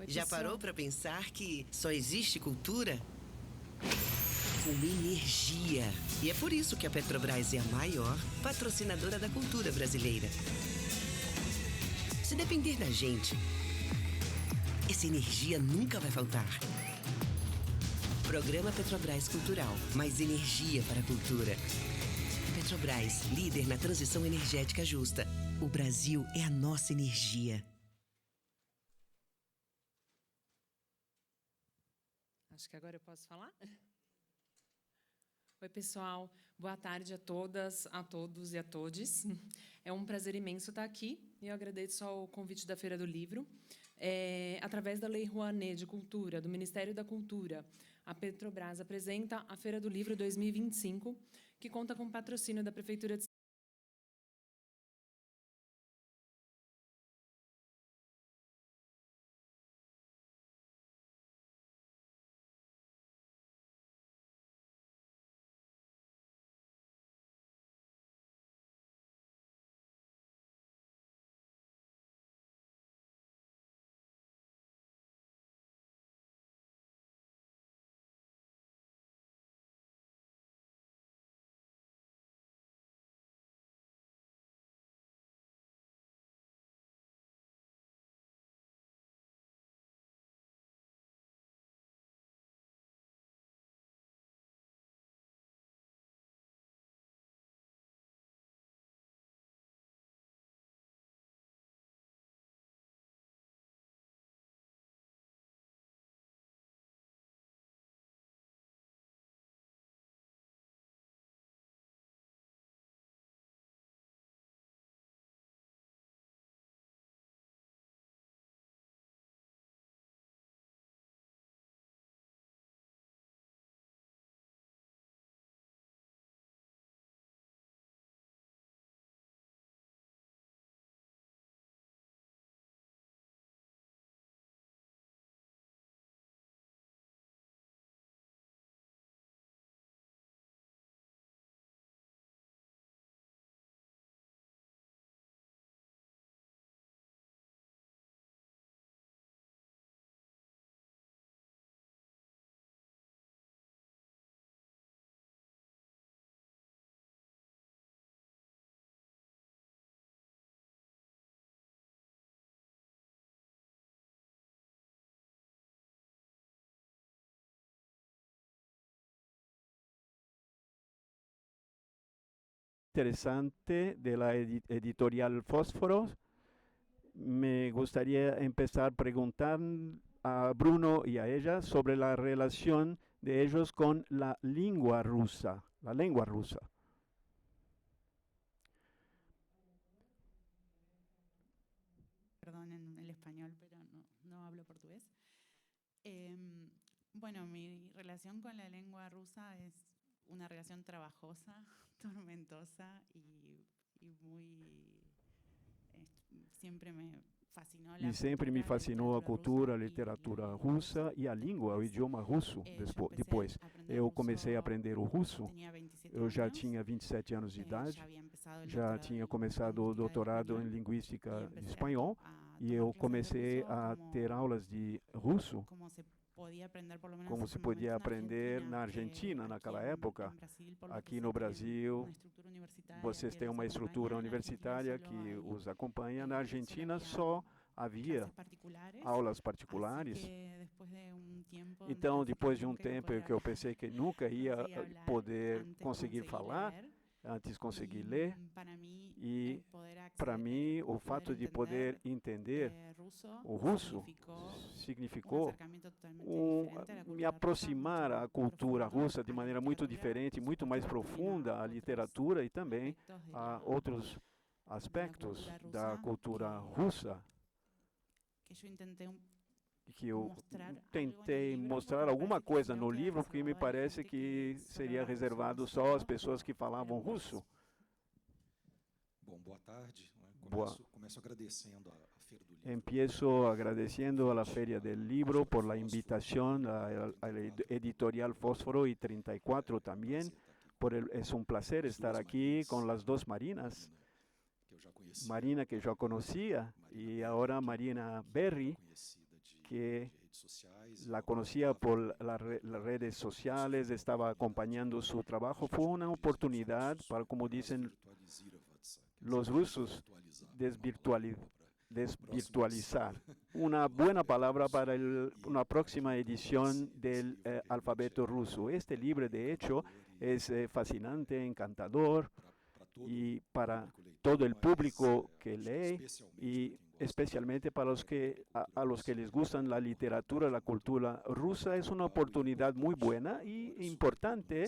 Já parou para pensar que só existe cultura? Uma energia. E é por isso que a Petrobras é a maior patrocinadora da cultura brasileira. Se depender da gente, essa energia nunca vai faltar. Programa Petrobras Cultural. Mais energia para a cultura. Petrobras, líder na transição energética justa. O Brasil é a nossa energia. Acho que agora eu posso falar? Oi, pessoal. Boa tarde a todas, a todos e a todes. É um prazer imenso estar aqui e eu agradeço ao convite da Feira do Livro. Através da Lei Rouanet de Cultura, do Ministério da Cultura, a Petrobras apresenta a Feira do Livro 2025, que conta com patrocínio da Prefeitura de Interesante de la editorial Fósforo. Me gustaría empezar preguntando a Bruno y a ella sobre la relación de ellos con la lengua rusa. La lengua rusa. Perdón en el español, pero no hablo portugués. Bueno, mi relación con la lengua rusa es una relación trabajosa, tormentosa y muy... siempre me fascinou E sempre me fascinou a cultura, a literatura russa e a língua, o idioma russo. Depois, eu comecei a aprender o russo. Eu já tinha 27 anos de idade, já tinha começado o doutorado em linguística espanhol e eu comecei a ter aulas de russo, como se podia aprender na Argentina naquela época. Aqui no Brasil, vocês têm uma estrutura universitária que os acompanha. Na Argentina só havia aulas particulares. Então, depois de um tempo que eu pensei que nunca ia poder conseguir falar, antes conseguir ler, e para mim o fato de poder entender o russo significou me aproximar à cultura russa de maneira muito diferente, muito mais profunda, à literatura e também a outros aspectos da cultura russa, que eu tentei mostrar alguma coisa no livro, porque me parece que seria reservado só às pessoas que falavam russo. Bom, boa tarde. Começo agradecendo a Feira do Livro. Empiezo agradeciendo a la Feria del Libro por la invitación a la editorial Fósforo y 34 también. Es un placer estar aquí con las dos Marinas. Marina que yo conocía y ahora Marina Berry, que de redes sociais. la conocía por las redes sociales, estava acompanhando su trabajo. Fue una oportunidad para, como dicen los rusos, desvirtualizar. Una buena palabra para una próxima edición del alfabeto ruso. Este libro, de hecho, es fascinante, encantador, y para todo el público que lee, y especialmente para a los que les gustan la literatura, la cultura rusa, es una oportunidad muy buena y importante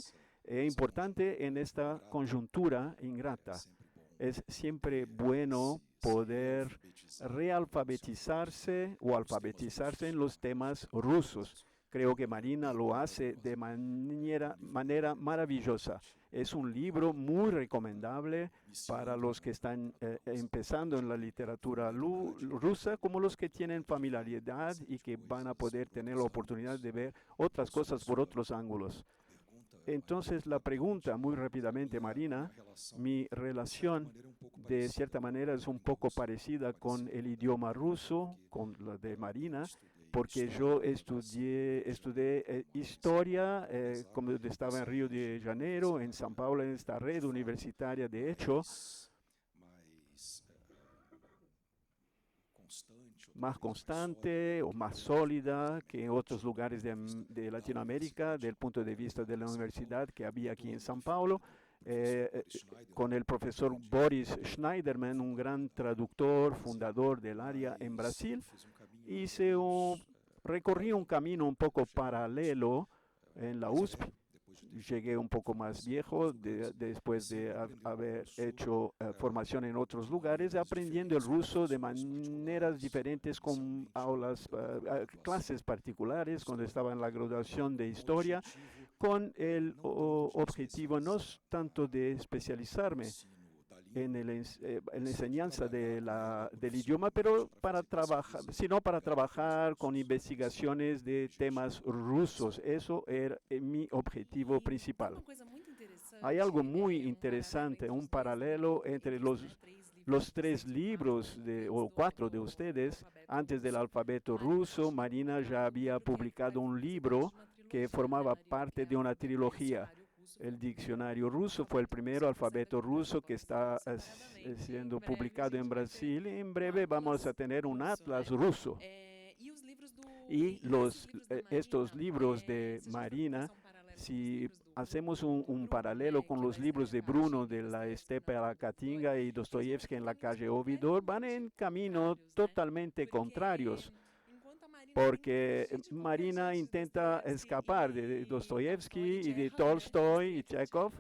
en esta coyuntura ingrata. Es siempre bueno poder realfabetizarse o alfabetizarse en los temas rusos. Creo que Marina lo hace de manera maravillosa. Es un libro muy recomendable para los que están empezando en la literatura rusa, como los que tienen familiaridad y que van a poder tener la oportunidad de ver otras cosas por otros ángulos. Entonces, la pregunta, muy rápidamente, Marina, mi relación de cierta manera es un poco parecida con el idioma ruso, con la de Marina, porque yo estudié historia, como estaba en Río de Janeiro, en São Paulo, en esta red universitaria, de hecho, más constante o más sólida que en otros lugares de Latinoamérica, del punto de vista de la universidad que había aquí en São Paulo, con el profesor Boris Schneiderman, un gran traductor, fundador del área en Brasil. Recorrí un camino un poco paralelo en la USP. Llegué un poco más viejo después de haber hecho formación en otros lugares, aprendiendo el ruso de maneras diferentes con aulas, clases particulares, cuando estaba en la graduación de historia, con el objetivo no tanto de especializarme en la enseñanza del idioma, pero sino para trabajar con investigaciones de temas rusos. Eso era mi objetivo principal. Hay algo muy interesante, un paralelo entre los tres libros o cuatro de ustedes. Antes del alfabeto ruso, Marina ya había publicado un libro que formaba parte de una trilogía. El diccionario ruso fue el primer alfabeto ruso que está siendo publicado en Brasil. En breve vamos a tener un atlas ruso. Y estos libros de Marina, si hacemos un paralelo con los libros de Bruno de la Estepa a la Caatinga y Dostoyevsky en la calle Ovidor, van en camino totalmente contrarios, porque Marina intenta escapar de Dostoyevsky y de Tolstoy y Chekhov.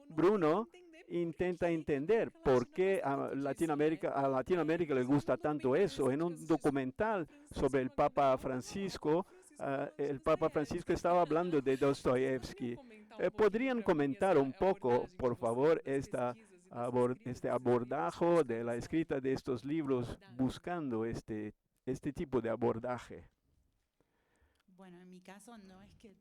Bruno intenta entender por qué a Latinoamérica le gusta tanto eso. En un documental sobre el Papa Francisco estaba hablando de Dostoyevsky. ¿Podrían comentar un poco, por favor, este abordaje de la escrita de estos libros buscando este tipo de abordaje? Bueno, en mi caso no es que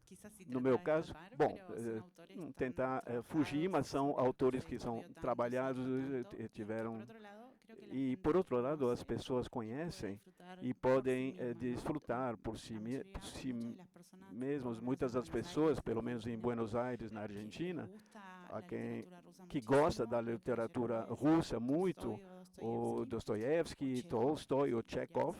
quizás sí No meu trata de caso, escapar, bom, pero son autores que están tentar fugir, trabajados mas são en autores la que são historia tanto, trabalhados, se tanto, tiveram. por otro lado, creo que la E, gente por outro lado, as conoce, pessoas puede conhecem disfrutar e por podem sí mismas, ¿no? desfrutar por si La mayoría, muchas de las personas, mesmos. por lo menos Muitas en das Buenos pessoas, Aires, pelo en menos em Argentina, Buenos Aires, na que les Argentina, gusta a la quem literatura rusa que gosta da muchísimo, literatura tradicionalmente, russa Tolstói muito, o o Dostoiévski, Tolstói, o Chekhov,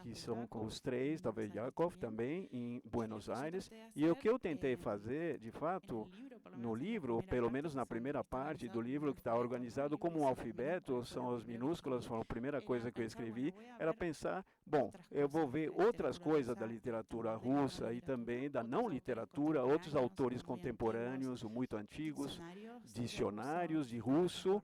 que são com os três, talvez Yakov também, em Buenos Aires. E o que eu tentei fazer, de fato, no livro, pelo menos na primeira parte do livro, que está organizado como um alfabeto, são as minúsculas, foi a primeira coisa que eu escrevi, era pensar, bom, eu vou ver outras coisas da literatura russa e também da não literatura, outros autores contemporâneos ou muito antigos, dicionários de russo,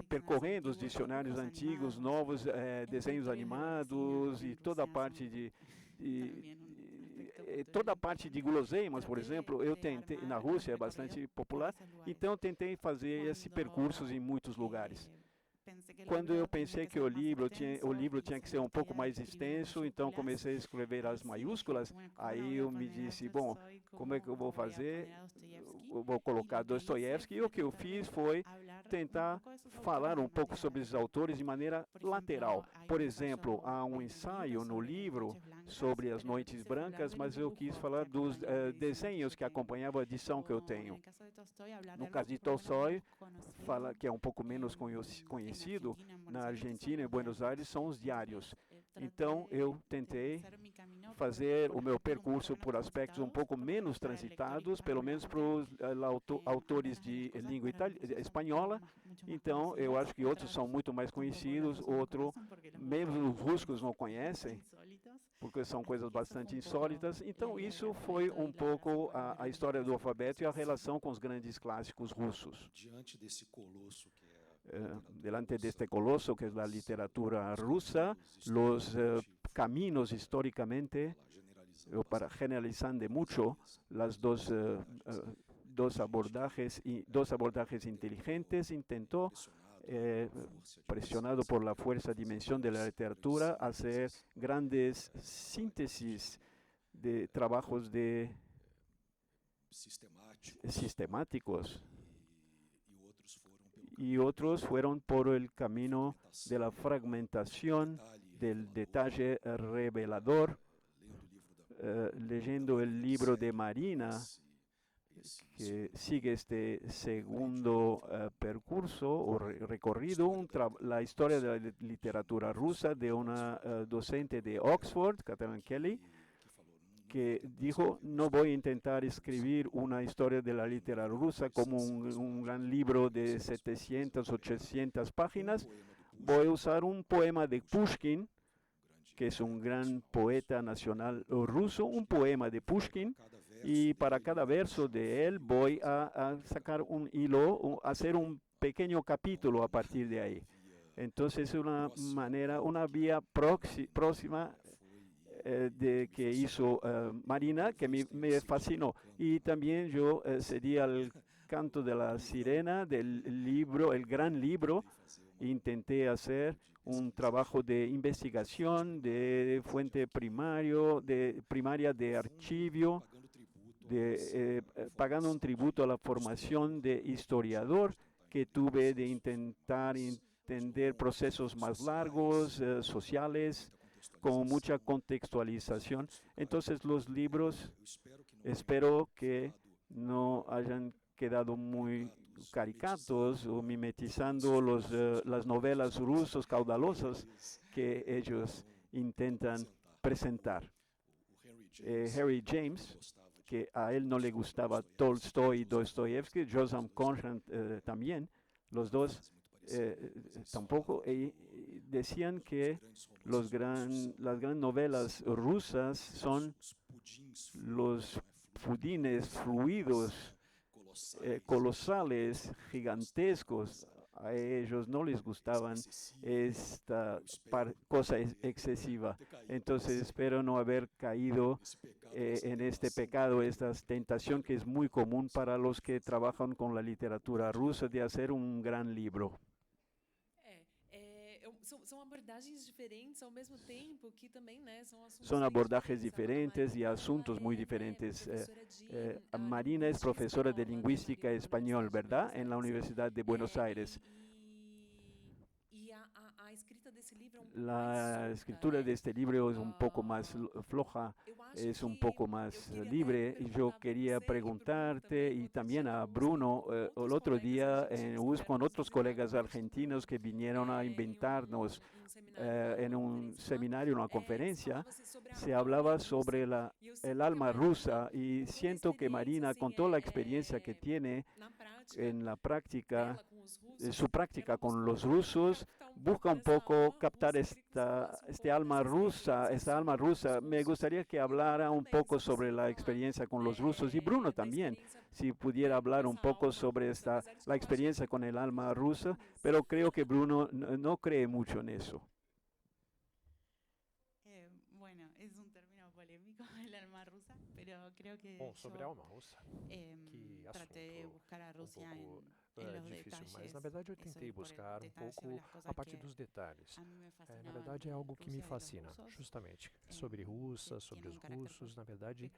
percorrendo os dicionários antigos, novos, desenhos animados e toda a parte toda a parte de guloseimas, por exemplo, eu tentei, na Rússia é bastante popular, então eu tentei fazer esse percurso em muitos lugares. Quando eu pensei que o livro tinha que ser um pouco mais extenso, então comecei a escrever as maiúsculas, aí eu me disse, bom, como é que eu vou fazer? Eu vou colocar Dostoiévski, e o que eu fiz foi tentar falar pouco sobre os autores de maneira lateral. Por exemplo, há ensaio no livro sobre as Noites Brancas, mas eu quis falar dos desenhos que acompanhavam a edição que eu tenho. No caso de Tolstói, fala que é pouco menos conhecido, na Argentina, em Buenos Aires, são os diários. Então, eu tentei fazer o meu percurso por aspectos pouco menos transitados, pelo menos para os autores de língua espanhola. Então, eu acho que outros são muito mais conhecidos, mesmo os russos não conhecem, porque são coisas bastante insólitas. Então, isso foi pouco a história do alfabeto e a relação com os grandes clássicos russos. Delante de este coloso que es la literatura rusa, los caminos históricamente, generalizando mucho, las dos abordajes inteligentes, intentó, presionado por la fuerza dimensión de la literatura, hacer grandes síntesis de trabajos sistemáticos. Y otros fueron por el camino de la fragmentación, del detalle revelador, leyendo el libro de Marina, que sigue este segundo percurso o recorrido, la historia de la literatura rusa de una docente de Oxford, Kathleen Kelly, que dijo, no voy a intentar escribir una historia de la literatura rusa como un gran libro de 700, 800 páginas. Voy a usar un poema de Pushkin, que es un gran poeta nacional ruso, un poema de Pushkin, y para cada verso de él voy a sacar un hilo, hacer un pequeño capítulo a partir de ahí. Entonces, una vía próxima de que hizo Marina, que me fascinó. Y también yo cedí al canto de la sirena del libro, el gran libro. Intenté hacer un trabajo de investigación, de fuente primaria, de archivo, pagando un tributo a la formación de historiador que tuve, de intentar entender procesos más largos, sociales, con mucha contextualización. Entonces, los libros, espero que no hayan quedado muy caricatos o mimetizando las novelas rusas caudalosas que ellos intentan presentar. Harry James, que a él no le gustaba Tolstói y Dostoyevsky, Joseph Conrad también, los dos tampoco, decían que las grandes novelas rusas son los pudines fluidos, colosales, gigantescos. A ellos no les gustaban esta cosa excesiva. Entonces espero no haber caído en este pecado, esta tentación que es muy común para los que trabajan con la literatura rusa de hacer un gran libro. São abordagens diferentes ao mesmo tempo que também, né, são assuntos Son abordajes diferentes y asuntos muy diferentes. Marina es profesora de lingüística español, ¿verdad? En la Universidad de Buenos Aires. La escritura de este libro es un poco más floja, es un poco más libre. Y yo quería preguntarte, y también a Bruno, el otro día en US con otros colegas argentinos que vinieron a inventarnos en un seminario, una conferencia, se hablaba sobre el alma rusa, y siento que Marina, con toda la experiencia que tiene en la práctica, su práctica con los rusos, busca un poco captar esta alma rusa. Me gustaría que hablara un poco sobre la experiencia con los rusos, y Bruno también, si pudiera hablar un poco sobre la experiencia con el alma rusa, pero creo que Bruno no cree mucho en eso. Bueno, es un término polémico, el alma rusa, pero creo que sobre alma russa, que traté de buscar a Rusia difícil, mas na verdade eu tentei buscar um pouco a parte dos detalhes. Na verdade é algo que me fascina, justamente, sobre Rússia, sobre os russos, na verdade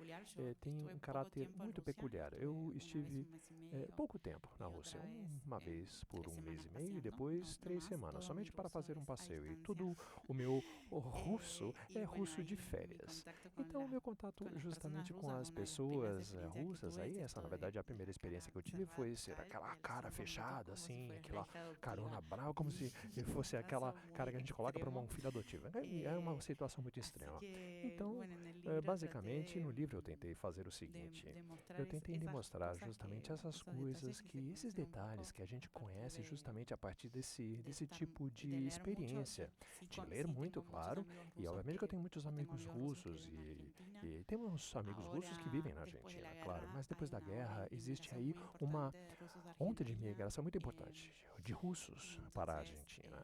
tem um caráter muito peculiar. Eu estive pouco tempo na Rússia, uma vez por 1 mês e meio e depois 3 semanas, somente para fazer um passeio. E tudo o meu russo é russo de férias. Então, o meu contato justamente com as pessoas russas, aí essa na verdade a primeira experiência que eu tive foi ser aquela cara fechada, assim, aquela carona brava, como se fosse aquela cara que a gente coloca para uma filha adotiva. É uma situação muito extrema. Então, basicamente, no livro eu tentei fazer o seguinte: eu tentei demonstrar justamente essas coisas, esses detalhes que a gente conhece justamente a partir desse tipo de experiência, de ler muito, claro, e obviamente que eu tenho muitos amigos russos e temos amigos russos que vivem na Argentina, claro, mas depois da guerra existe aí uma onda de migração muito importante de russos para a Argentina.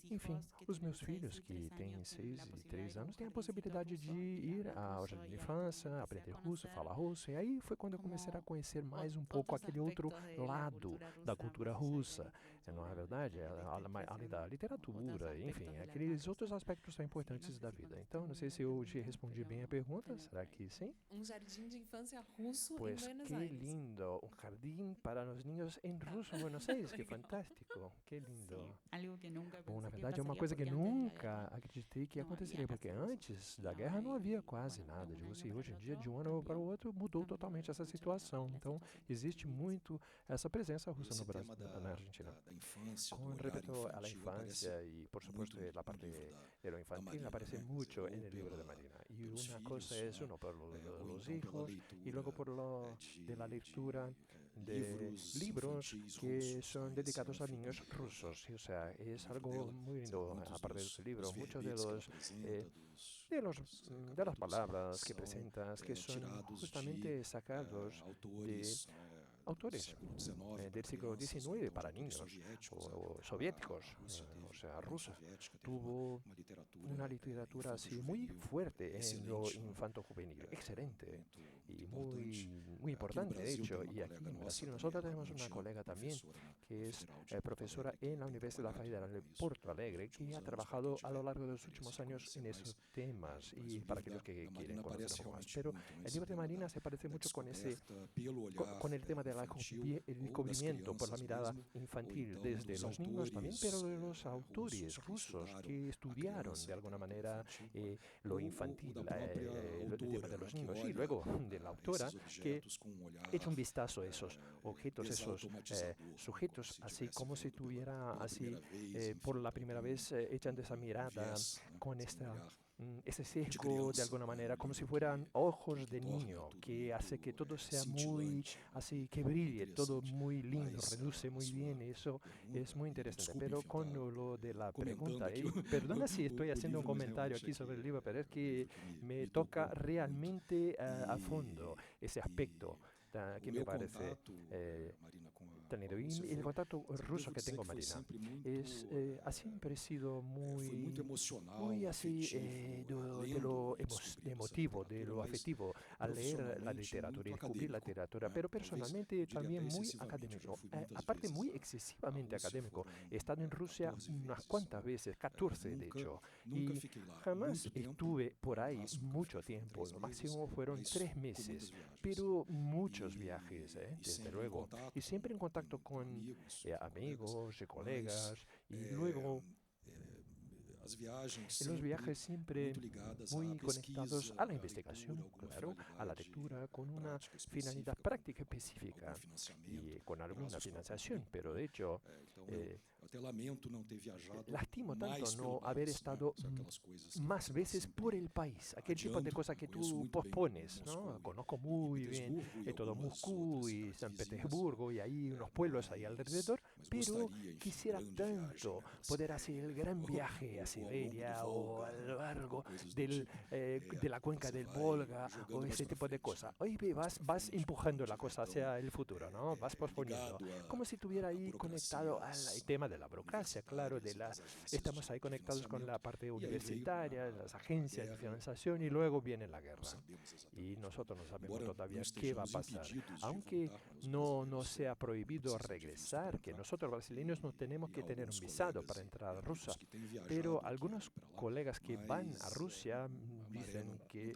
Enfim, os meus filhos, que têm 6 e 3 anos, têm a possibilidade de ir ao jardim de infância, aprender russo, falar russo, e aí foi quando eu comecei a conhecer mais um pouco aquele outro lado da cultura russa, não é verdade? Além da literatura, enfim, aqueles outros aspectos tão importantes da vida. Então, não sei se eu te respondi bem a pergunta, será que sim? Jardim de infância russo Pues em Buenos qué Aires. lindo, un jardín para los niños en ruso en Buenos Aires, qué fantástico, qué lindo. Bom, na verdade é uma coisa que nunca acreditei que aconteceria, porque antes da guerra não havia quase nada de russo, e hoje em dia, de um ano para o outro, mudou totalmente essa situação. Então, existe muito essa presença russa no Brasil, na Argentina. Con respecto a la infancia y, por supuesto, la parte de lo infantil aparece mucho en el libro de Marina. Y una cosa es uno por los hijos y luego por lo de la lectura de libros que son dedicados a niños rusos. O sea, es algo muy lindo, aparte de los libros, muchos de las palabras que presentas, que son justamente sacados de autores del siglo XIX para niños, o soviéticos, o sea, rusos. Tuvo una literatura así muy fuerte en lo infanto-juvenil, excelente y muy importante, de hecho. Y aquí en Brasil nosotros tenemos una colega también que es profesora en la Universidad Federal de Porto Alegre, que ha trabajado a lo largo de los últimos años en esos temas, y para aquellos que quieren conocer un poco más. Pero el libro de Marina se parece mucho con el tema del descubrimiento por la mirada infantil desde los niños también, pero de los autores rusos que estudiaron de alguna manera lo infantil, el tema de los niños, y luego de la autora que echa un vistazo a esos objetos, esos sujetos, así como si tuviera así por la primera vez echando esa mirada con ese sesgo de alguna manera, como si fueran ojos de niño, que hace que todo sea muy así, que brille, todo muy lindo, reduce muy bien, eso es muy interesante. Pero con lo de la pregunta, perdona si estoy haciendo un comentario aquí sobre el libro, pero es que me toca realmente a fondo ese aspecto que me parece tan lindo. Y el contacto ruso que tengo, Marina, ha siempre sido muy así de lo emotivo, de lo afectivo, al leer la literatura y descubrir la literatura, pero personalmente también muy académico, aparte muy excesivamente académico. He estado en Rusia unas cuantas veces, 14 de hecho, y jamás estuve por ahí mucho tiempo, lo máximo fueron 3 meses, pero muchos viajes, desde luego, y siempre en contacto con amigos y colegas, y luego los viajes siempre muy conectados a la investigación, claro, a la lectura, con una finalidad práctica específica y con alguna financiación, pero de hecho lastimo tanto no haber estado más veces por el país, aquel tipo de cosas que tú pospones, ¿no? Conozco muy bien todo Moscú y San Petersburgo y hay unos pueblos ahí alrededor, pero quisiera tanto poder hacer el gran viaje a Siberia o a lo largo de la cuenca del Volga o ese tipo de cosas. Hoy vas empujando la cosa hacia el futuro, ¿no? Vas posponiendo, como si estuviera ahí conectado al tema de la burocracia, claro, estamos ahí conectados con la parte universitaria, las agencias de financiación, y luego viene la guerra. Y nosotros no sabemos todavía qué va a pasar. Aunque no sea prohibido regresar, que nosotros brasileños no tenemos que tener un visado para entrar a Rusia, pero algunos colegas que van a Rusia dicen que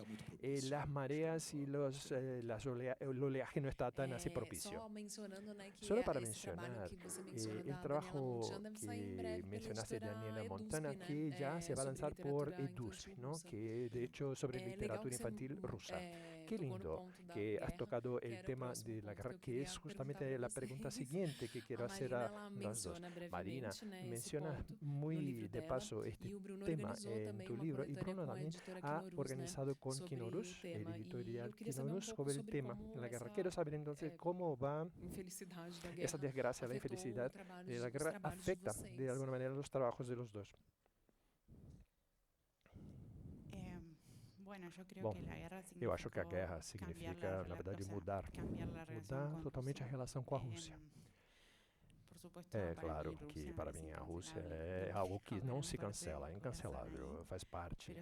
las mareas y el oleaje no está tan así propicio. Solo para mencionar, el trabajo que mencionaste, Daniela Montana, que ya se va a lanzar por EDUSP, ¿no? Que de hecho sobre literatura infantil rusa. Qué lindo que has tocado el tema de la guerra, que es justamente la pregunta siguiente que quiero hacer a las dos. Marina menciona muy de paso este tema en tu libro, y Bruno también ha organizado con Kinorus, el editorial Kinorus, sobre el tema de la guerra. Quiero saber entonces cómo va esa desgracia, la infelicidad de la guerra afecta de alguna manera los trabajos de los dos. Bom, eu acho que a guerra significa, na verdade, mudar totalmente a relação com a Rússia. É claro que para mim a Rússia é algo que não se cancela, é incancelável, faz parte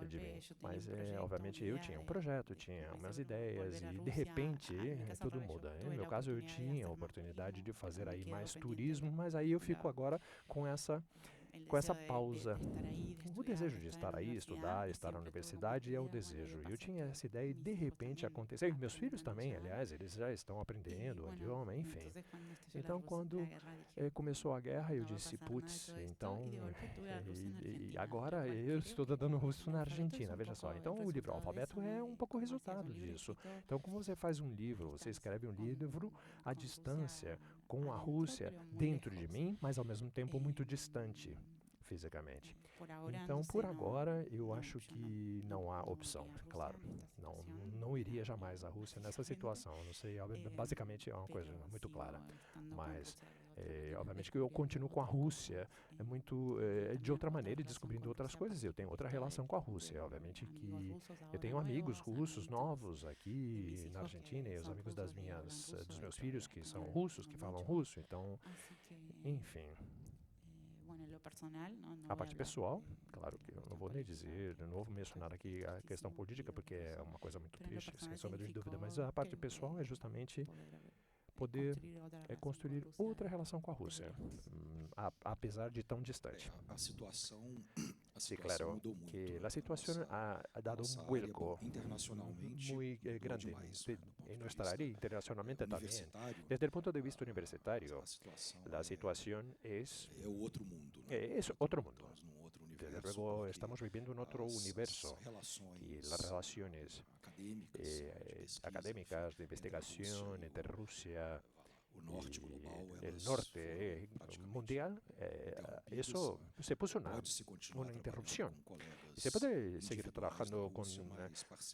de mim. Mas, obviamente, eu tinha um projeto, tinha umas ideias e, de repente, tudo muda. No meu caso, eu tinha a oportunidade de fazer aí mais turismo, mas aí eu fico agora com essa pausa. O desejo de estar aí, estudar, estar na universidade é o desejo. Eu tinha essa ideia e, de repente, aconteceu. E meus filhos também, aliás, eles já estão aprendendo o idioma, enfim. Então, quando começou a guerra, eu disse, putz, então, e agora eu estou dando russo na Argentina, veja só. Então, o livro Alfabeto é um pouco o resultado disso. Então, como você faz um livro, você escreve um livro à distância, com a Rússia dentro de mim, mas ao mesmo tempo muito distante fisicamente. Então, por agora, eu acho que não há opção, claro. Não iria jamais à Rússia nessa situação. Não sei, basicamente é uma coisa muito clara. Mas, obviamente, que eu continuo com a Rússia de outra maneira, descobrindo outras coisas. Eu tenho outra relação com a Rússia. Obviamente que eu tenho amigos russos novos aqui na Argentina, e os amigos dos meus filhos que são russos, que falam russo. Então, enfim. A parte pessoal, claro que eu não vou nem dizer, não vou mencionar aqui a questão política, porque é uma coisa muito triste, sem sombra de dúvida, mas a parte pessoal é justamente poder construir outra relação com a Rússia, apesar de tão distante. Sí, claro, que la situación ha dado un vuelco muy grande en nuestra área, internacionalmente también. Desde el punto de vista universitario, la situación es otro mundo. Desde luego estamos viviendo en otro universo, y las relaciones académicas de investigación entre Rusia y el norte mundial, eso se puso una interrupción. Se puede seguir trabajando con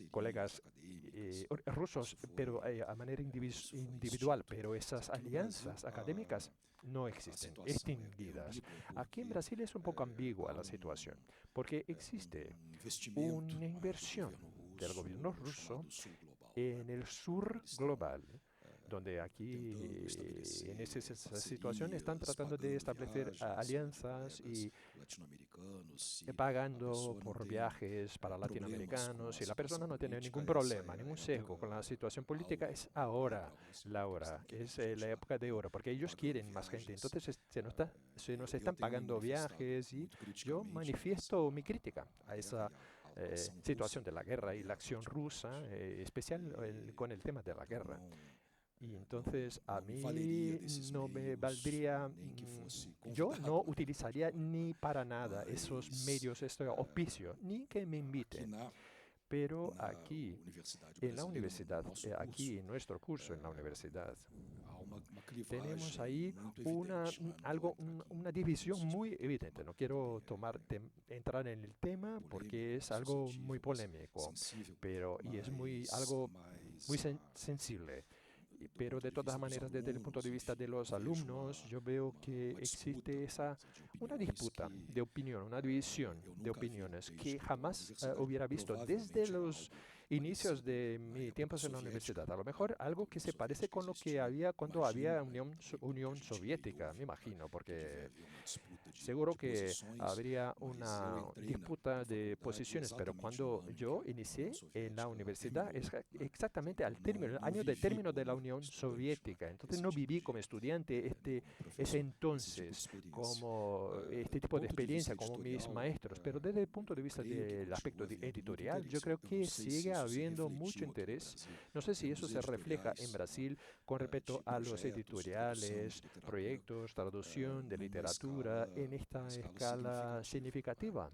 colegas rusos, pero a manera individual, pero esas alianzas académicas no existen, extinguidas. Aquí en Brasil es un poco ambigua la situación, porque existe una inversión del gobierno ruso en el sur global, donde aquí, en esa situación, están tratando de establecer alianzas y pagando por viajes para latinoamericanos, y la persona no tiene ningún problema, ningún sesgo con la situación política. Es ahora la hora, es la época de oro, porque ellos quieren más gente. Entonces se nos están pagando viajes, y yo manifiesto mi crítica a esa situación de la guerra y la acción rusa, especial con el tema de la guerra. Y entonces a mí no me valdría, yo no utilizaría ni para nada esos medios, este auspicio, ni que me inviten. Pero aquí, en la universidad, aquí en nuestro curso en la universidad, tenemos ahí una división muy evidente. No quiero entrar en el tema porque es algo muy polémico, y es algo muy sensible. Pero de todas maneras, desde el punto de vista de los alumnos, yo veo que existe una disputa de opinión, una división de opiniones que jamás hubiera visto desde los inicios de mi tiempo en la universidad. A lo mejor algo que se parece con lo que había cuando había Unión Soviética, me imagino, porque seguro que habría una disputa de posiciones, pero cuando yo inicié en la universidad es exactamente al término, el año de término de la Unión Soviética. Entonces no viví como estudiante ese entonces, como este tipo de experiencia, como mis maestros, pero desde el punto de vista del aspecto editorial, yo creo que sigue habiendo mucho interés. No sé si eso se refleja en Brasil con respecto a los editoriales, proyectos, traducción de literatura en esta escala significativa.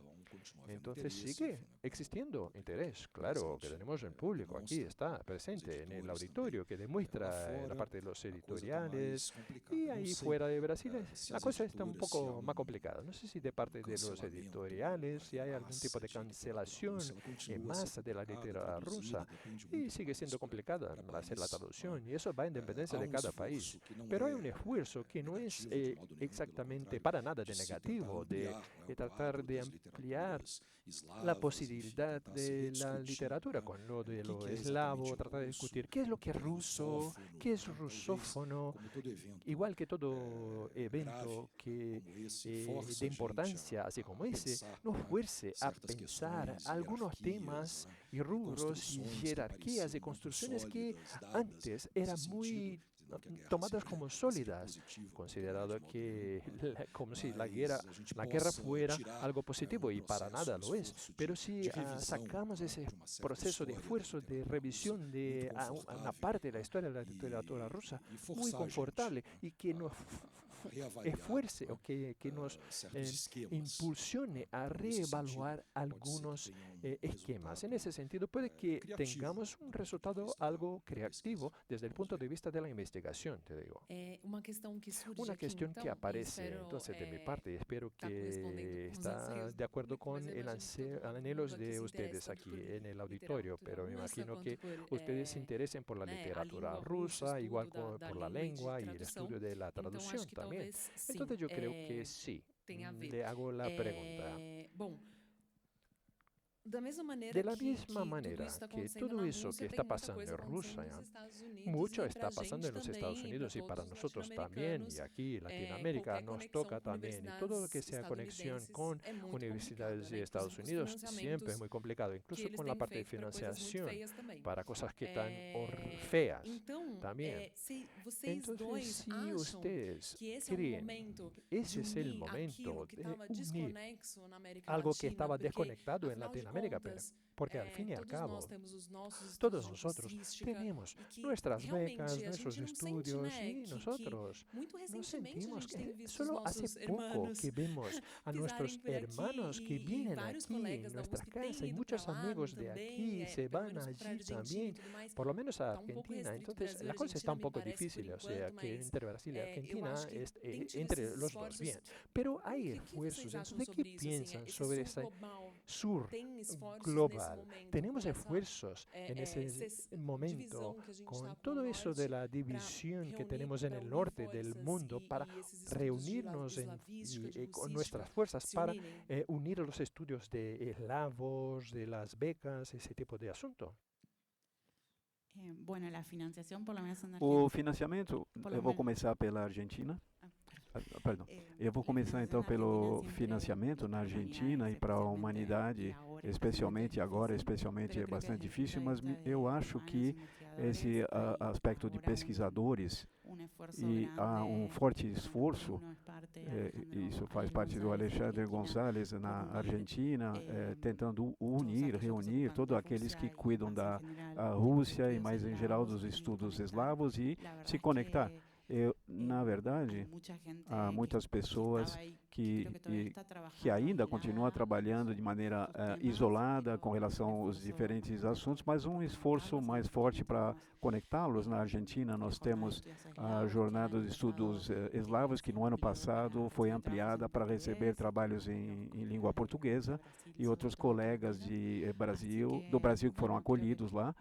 Entonces sigue existiendo interés, claro, que tenemos en público, aquí está presente en el auditorio, que demuestra la parte de los editoriales, y ahí fuera de Brasil la cosa está un poco más complicada. No sé si de parte de los editoriales, si hay algún tipo de cancelación en masa de la literatura rusa, y sigue siendo complicada hacer la traducción, y eso va en dependencia de cada país. Pero hay un esfuerzo que no es exactamente para nada de negativo, de tratar de ampliar la posibilidad de la literatura con lo de lo eslavo, tratar de discutir qué es lo que es ruso, qué es rusófono, igual que todo evento que de importancia, así como ese, nos fuerce a pensar algunos temas y rubros y jerarquías y construcciones que antes eran muy tomadas como sólidas, considerado que como si la guerra fuera algo positivo, y para nada lo es. Pero si sacamos ese proceso de esfuerzo, de revisión de una parte de la historia de la literatura rusa muy confortable, y que nos esfuerce o que nos impulsione a reevaluar algunos esquemas. En ese sentido, puede que tengamos un resultado algo creativo desde el punto de vista de la investigación, te digo. Una cuestión que aparece, entonces, de mi parte, y espero que está de acuerdo con el anhelos de ustedes aquí en el auditorio, pero me imagino que ustedes se interesen por la literatura rusa, igual por la lengua y el estudio de la traducción también. Entonces yo creo que sí. Le hago la pregunta. De la misma manera que todo eso que está pasando en Rusia, mucho está pasando en los Estados Unidos, y para nosotros también, y aquí en Latinoamérica nos toca también, y todo lo que sea conexión con universidades de Estados Unidos siempre es muy complicado, incluso con la parte de financiación, para cosas que tan feas también. Entonces, si ustedes creen que ese es el momento de unir algo que estaba desconectado en Latinoamérica, porque al fin y al cabo, todos nosotros tenemos nuestras becas, nuestros estudios, y nosotros nos sentimos que solo hace poco que vemos a nuestros hermanos que vienen aquí en nuestra casa, y muchos amigos de aquí se van allí también, por lo menos a Argentina. Entonces la cosa está un poco difícil, o sea, que entre Brasil y Argentina, entre los dos, bien. Pero hay esfuerzos. Entonces, ¿qué piensan sobre ese sur global? Tenemos esfuerzos en ese momento, con todo eso de la división que tenemos en el norte del mundo, para reunirnos con nuestras fuerzas para unir los estudios de eslavos, de las becas, ese tipo de asunto. Bueno, la financiação, pelo menos na O financiamento, eu vou começar pela Argentina. Perdão. Eu vou começar então pelo financiamento na Argentina e para a humanidade, especialmente agora, especialmente é bastante difícil, mas eu acho que esse aspecto de pesquisadores, e há um forte esforço, isso faz parte do Alexandre González na Argentina, tentando reunir todos aqueles que cuidam da Rússia e mais em geral dos estudos eslavos e se conectar. Na verdade, há muitas pessoas que ainda continuam trabalhando de maneira isolada com relação aos diferentes assuntos, mas um esforço mais forte para conectá-los. Na Argentina, nós temos a Jornada de Estudos Eslavos, que no ano passado foi ampliada para receber trabalhos em língua portuguesa, e outros colegas do Brasil que foram acolhidos lá.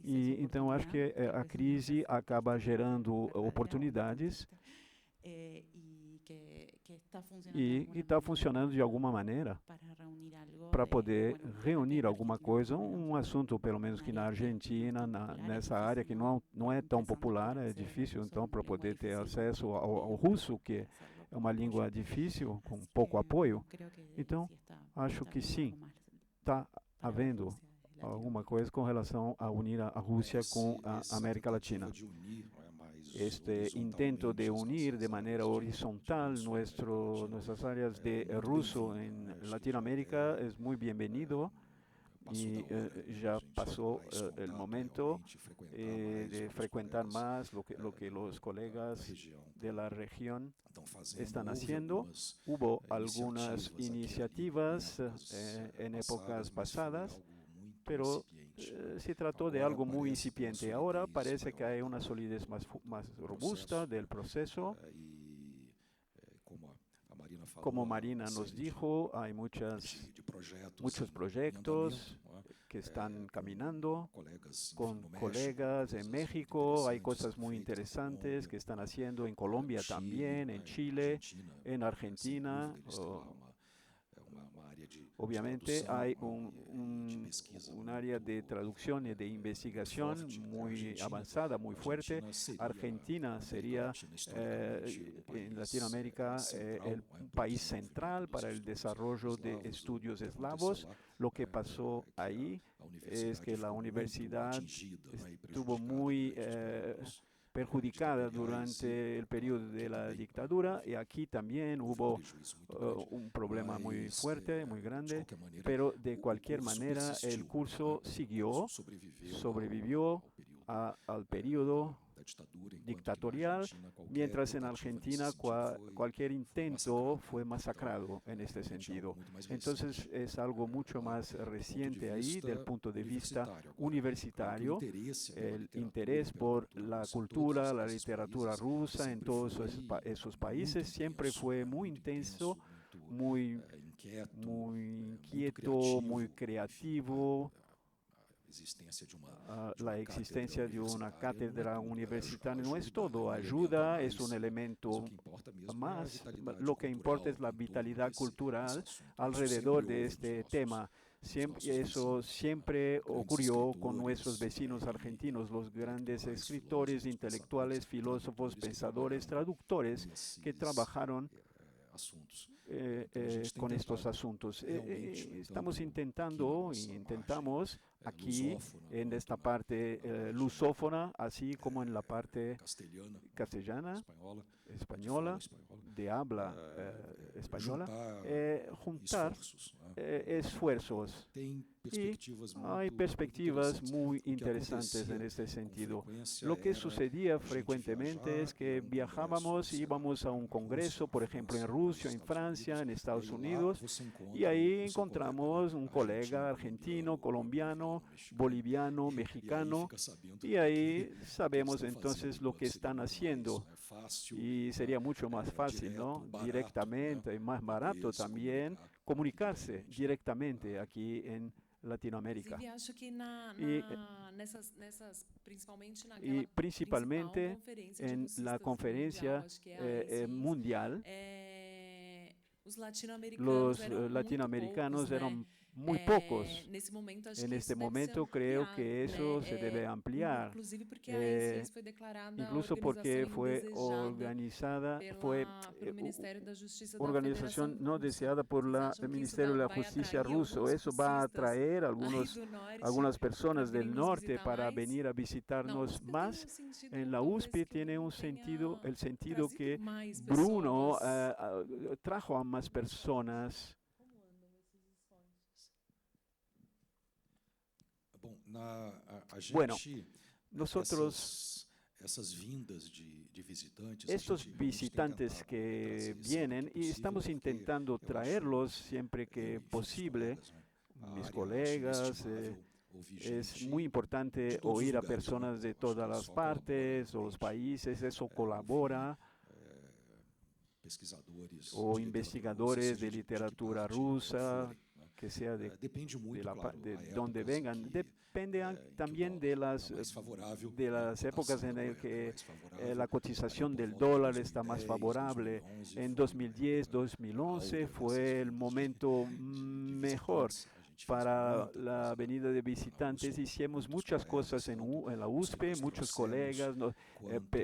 E então acho que a crise acaba gerando oportunidades e está funcionando de alguma maneira para poder reunir alguma coisa, um assunto pelo menos que na Argentina, nessa área que não é tão popular, é difícil então para poder ter acesso ao russo, que é uma língua difícil, com pouco apoio. Então, acho que sim, está havendo alguma coisa com relação a unir a Rússia com a América Latina. Este intento de unir de manera horizontal nuestras áreas de ruso en Latinoamérica es muy bienvenido y ya pasó el momento de frecuentar más lo que los colegas de la región están haciendo. Hubo algunas iniciativas en épocas pasadas, pero se trató de algo muy incipiente. Ahora parece que hay una solidez más robusta del proceso. Como Marina nos dijo, hay muchos proyectos que están caminando con colegas en México. Hay cosas muy interesantes que están haciendo en Colombia también, en Chile, en Argentina. Obviamente hay un área de traducción y de investigación muy avanzada, muy fuerte. Argentina sería en Latinoamérica el país central para el desarrollo de estudios eslavos. Lo que pasó ahí es que la universidad estuvo muy perjudicada durante el periodo de la dictadura, y aquí también hubo un problema muy fuerte, muy grande, pero de cualquier manera el curso sobrevivió al periodo dictatorial, mientras en Argentina cualquier intento fue masacrado en este sentido. Entonces es algo mucho más reciente ahí del punto de vista universitario. El interés por la cultura, la literatura rusa en todos esos países siempre fue muy intenso, muy inquieto, muy creativo. La existencia de una cátedra universitaria no es todo, ayuda, es un elemento más. Lo que importa es la vitalidad cultural alrededor de este tema. Eso siempre ocurrió con nuestros vecinos argentinos, los grandes escritores, intelectuales, filósofos, pensadores, traductores que trabajaron con estos asuntos. Estamos intentamos aquí en esta parte lusófona, así como en la parte castellana, española, de habla española, juntar esfuerzos. Y hay perspectivas muy interesantes en este sentido. Lo que sucedía frecuentemente es que viajábamos, íbamos a un congreso, por ejemplo, en Rusia, en Francia, en Estados Unidos, y ahí encontramos un colega argentino, colombiano, boliviano, mexicano, y ahí sabemos entonces lo que están haciendo. Y sería mucho más fácil, ¿no? Directamente, y más barato también, comunicarse directamente aquí en Latinoamérica. Y principalmente en la conferencia mundial, los latinoamericanos eran muy pocos. En este momento creo que eso se debe ampliar, incluso porque fue organizada, organización no deseada por el Ministerio de la Justicia ruso. Eso va a atraer algunas personas del norte para venir a visitarnos más. En la USP tiene un sentido, el sentido que Bruno trajo a más personas. Bueno, nosotros, estos visitantes que vienen, y estamos intentando traerlos siempre que posible, mis colegas, es muy importante oír a personas de todas las partes, o los países, eso colabora, o investigadores de literatura rusa, que sea de donde épocas vengan, que, depende em que o también dólar está mais favorável de à las épocas cotação en da las moeda, que mais favorável, la aí cotización por del volta de dólar está más 2010, favorable. 2011 En foi uma 2010, época 2011 áurea fue dessas el vindas momento de mejor visitantes. A gente fez para muita la coisa venida de na visitantes. USP, Hicimos muitos muchas colegas, cosas tanto en la os que USP, nós muchos trouxemos colegas, quanto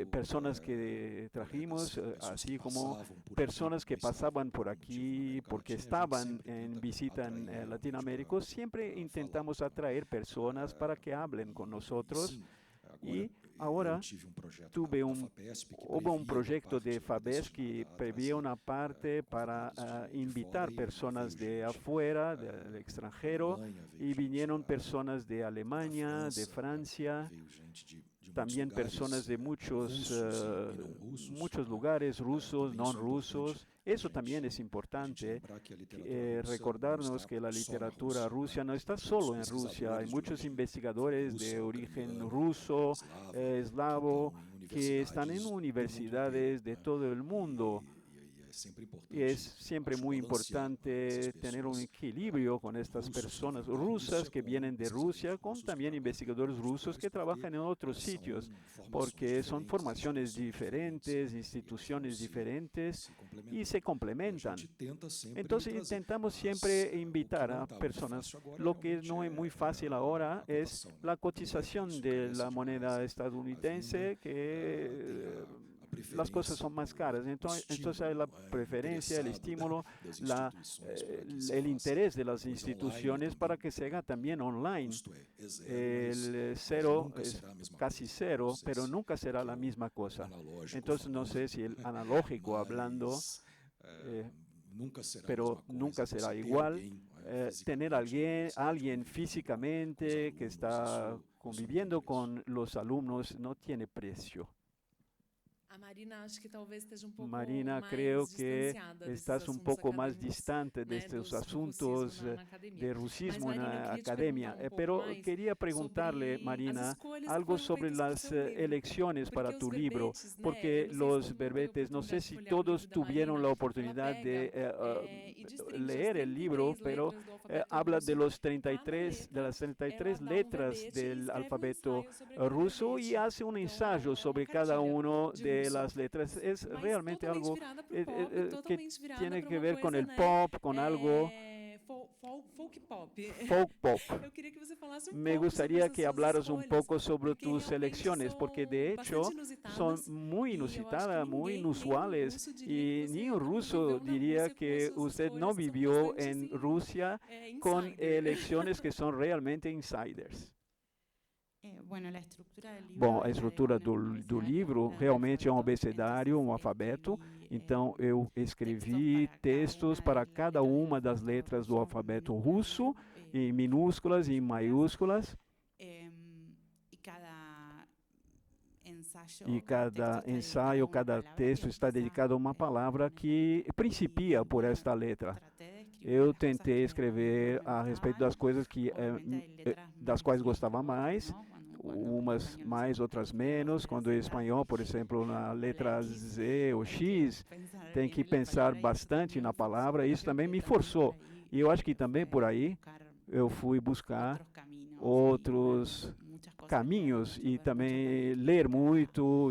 personas que colegas, trajimos, pessoas que así como passavam por aqui, personas que porque estavam pasaban por por motivo na aquí América porque Latina. A gente estaban sempre en tenta visita en atrair realmente Latinoamérica. Siempre para falar, intentamos né? atraer personas para que hablen con E nosotros. sim, agora Y eu ahora tive projeto da tuve FAPESP que hubo un previa uma proyecto de parte FABES que destinada a prevía trazer una parte para convidados de fora invitar e personas veio de gente afuera, del da extranjero, Alemanha, veio y gente vinieron personas de da Alemania, de França, Francia, veio gente de muitos también personas lugares, de muchos, russos e não russos, muchos lugares, rusos, também no isso é importante rusos. Eso a también es gente importante, lembrar que a literatura russa recordarnos não que está la só na literatura Rússia, rusa no está tem muitos solo en Rusia, hay pesquisadores de muchos origem investigadores de russa, origen ucraniana, ruso, eslava, eslavo, que que están en estão em universidades de todo el mundo. é sempre Y es importante, siempre acho, muy balancear importante essas tener un pessoas equilibrio con estas russos que personas vêm da rusas Rússia que com vienen de Rusia, pesquisadores con russos que también trabalham em investigadores outros rusos lugares, que porque trabajan en otros são sitios, formações porque son diferentes, formaciones instituições diferentes, diferentes, e instituciones vão diferentes se y complementando. se E a complementan. gente tenta sempre Entonces trazer, intentamos mas siempre o que invitar não a está muito personas. fácil agora Lo que realmente no es muy fácil ahora a es cotação, né? la Do dólar cotización russo, de encarece la demais moneda a vinda, estadounidense, tem que a las cosas son más preferência, caras. o Entonces hay la estímulo preferencia, el interessado estímulo, das la, instituições para que se el faça interés de las coisa online instituciones para que se haga también O online. custo é zero, El mas cero nunca es será a mesma casi coisa. cero, Não sei pero se nunca será que la misma cosa. analógico Entonces no falando, sé si el analógico hablando, mas nunca será a pero mesma coisa nunca será você ter igual alguém, tener fisicamente na alguien universidade, físicamente com que os está alunos, isso conviviendo não tem preço. con los alumnos, no tiene precio. A Marina acho que talvez esteja pouco Marina, mais creo que distanciada desses estás un assuntos poco más acadêmicos, distante de né, estos do asuntos russismo na academia. de Mas, rusismo en Marina, eu la queria te academia. perguntar pouco Pero mais quería preguntarle, sobre as Marina, escolhas que algo foram sobre feitas para o las seu livro. elecciones para Porque tu os libro, verbetes, né, porque eu não sei se los todo mundo teve verbetes, no sé oportunidade de si folhear o todos livro da tuvieron la Marina, ela oportunidad pega de e destrincha as leer el libro, 33 pero letras do alfabeto habla russo. de los Cada 33, de letra, las 33 ela dá letras verbete e del escreve alfabeto ensaio sobre aquele ruso y verbete. hace un Então, ensayo é uma sobre cada cartilha uno de de russo. las letras. Es Mas realmente totalmente algo virada para o pop, que totalmente virada tiene para que uma ver con coisa, el né, pop, con algo folk pop. folk pop. Eu queria que você falasse Me pouco sobre gustaría essas que suas hablaras un escolhas, poco sobre porque tus realmente elecciones, porque de são hecho bastante son inusitadas. muy E eu acho que inusitadas, muy ninguém, nenhum inusuales, russo diria y que ni você un não ruso viveu na diría Rússia com que as suas usted escolhas no que são vivió bastante en assim, Rusia con insider. elecciones que son realmente insiders. Bueno, la estructura del libro Bom, a es la de estrutura un do abecedario, livro la de un realmente é um alfabeto, abecedário, um entonces alfabeto. escribí, Então, eu escrevi textos para cada uma das letras do alfabeto russo, em minúsculas e em maiúsculas. Y cada ensayo, E cada texto está ensaio, dedicado a una cada palabra texto que está empieza, dedicado a uma palavra con que esta. principia Y por bueno, esta letra. traté de escribir Eu las cosas tentei que escrever me a respeito gustaban. das coisas que Obviamente hay letras das más quais difíciles gostava que otras, mais, ¿no? Cuando en umas español, no sé, mais, outras hay que menos. volver a Quando em hacer espanhol, por X, exemplo, na o la letra X, Z ou hay que X, pensar tem bien que en la pensar palabra, y eso bastante también na forzó. palavra. Creo Isso que el também que me también por forçou. ahí E eu acho que também por fue aí buscar eu fui buscar otros caminos outros y muchas cosas, caminhos leer e mucho, ver mucho também también. ler Cada, muito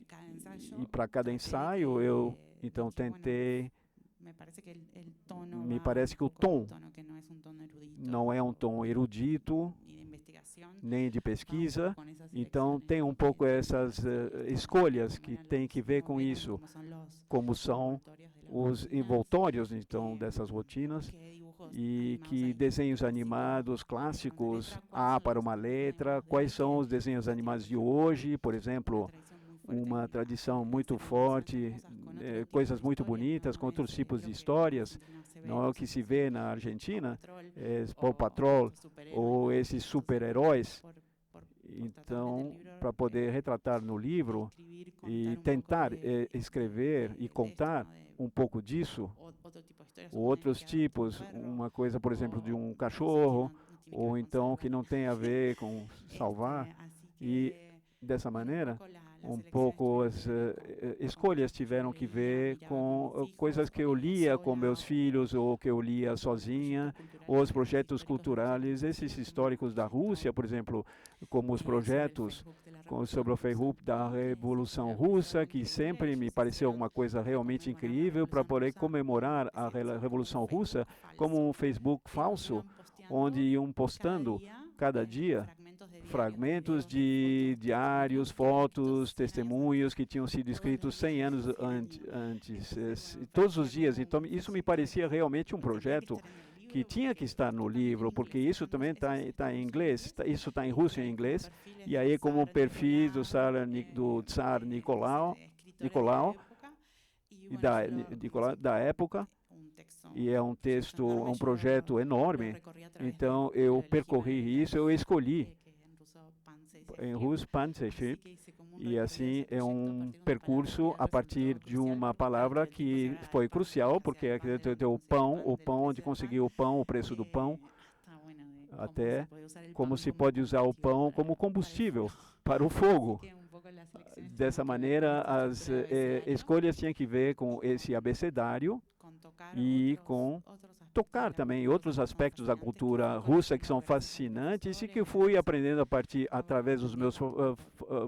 cada ensayo e para cada traté de ensaio eu de então que, bueno, tentei. me parece que el tono Me va parece un que o poco, tom un tono que no es un tono erudito não é um tom erudito ni de investigación, nem de va un pesquisa. poco con esas Então elecciones tem um que pouco tienen essas que ver con escolhas cómo que eran tem que ver com eran, isso, como son como são los envoltorios de las os botinas, envoltórios então dessas rotinas, qué dibujos e animados que hay desenhos clásicos animados para una letra, clássicos cuáles há son para los uma que letra, tenemos de quais são hoy, os desenhos que animados de tienen hoje, por una exemplo, tradición muy fuerte uma tradição muito forte, coisas muito bonitas, com outros tipos de histórias. Não é o que se vê na Argentina, Paw Patrol ou esses super-heróis. Então, para poder retratar no livro e tentar escrever e contar um pouco disso, outros tipos, uma coisa, por exemplo, de um cachorro, ou então que não tem a ver com salvar, e dessa maneira um pouco as escolhas tiveram que ver com coisas que eu lia com meus filhos ou que eu lia sozinha, ou os projetos culturais, esses históricos da Rússia, por exemplo, como os projetos sobre o Facebook da Revolução Russa, que sempre me pareceu uma coisa realmente incrível para poder comemorar a Revolução Russa, como um Facebook falso, onde iam postando cada dia fragmentos de diários, fotos, testemunhos que tinham sido escritos 100 anos antes, todos os dias. Então, isso me parecia realmente um projeto que tinha que estar no livro, porque isso também está em inglês, isso está em russo e em inglês, e aí como perfis do Tsar Nicolau e da época, e é um texto, um projeto enorme. Então, eu percorri isso, eu escolhi em russo Panzership, e assim é um percurso a partir de uma palavra que foi crucial, porque é o pão onde conseguiu o pão, o preço do pão, até como se pode usar o pão como combustível para o fogo. Dessa maneira, as escolhas tinham que ver com esse abecedário e com tocar também outros aspectos da cultura russa que são fascinantes e que eu fui aprendendo através dos meus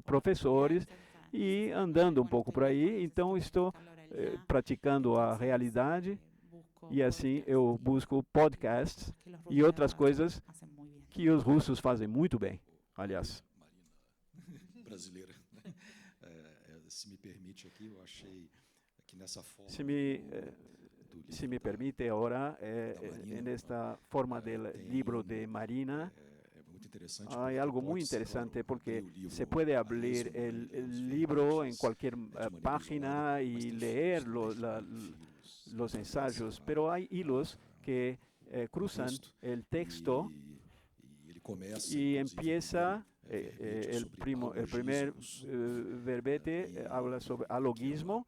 professores e andando um pouco por aí. Então, estou praticando a realidade e assim eu busco podcasts e outras coisas que os russos fazem muito bem, aliás. Marina brasileira. Se me permite aqui, eu achei que nessa forma... Se me permite ahora, en esta forma del libro de Marina, hay algo muy interesante porque se puede abrir el libro en cualquier página y leer los ensayos, pero hay hilos que cruzan el texto y empieza... el primer verbete habla sobre alogismo,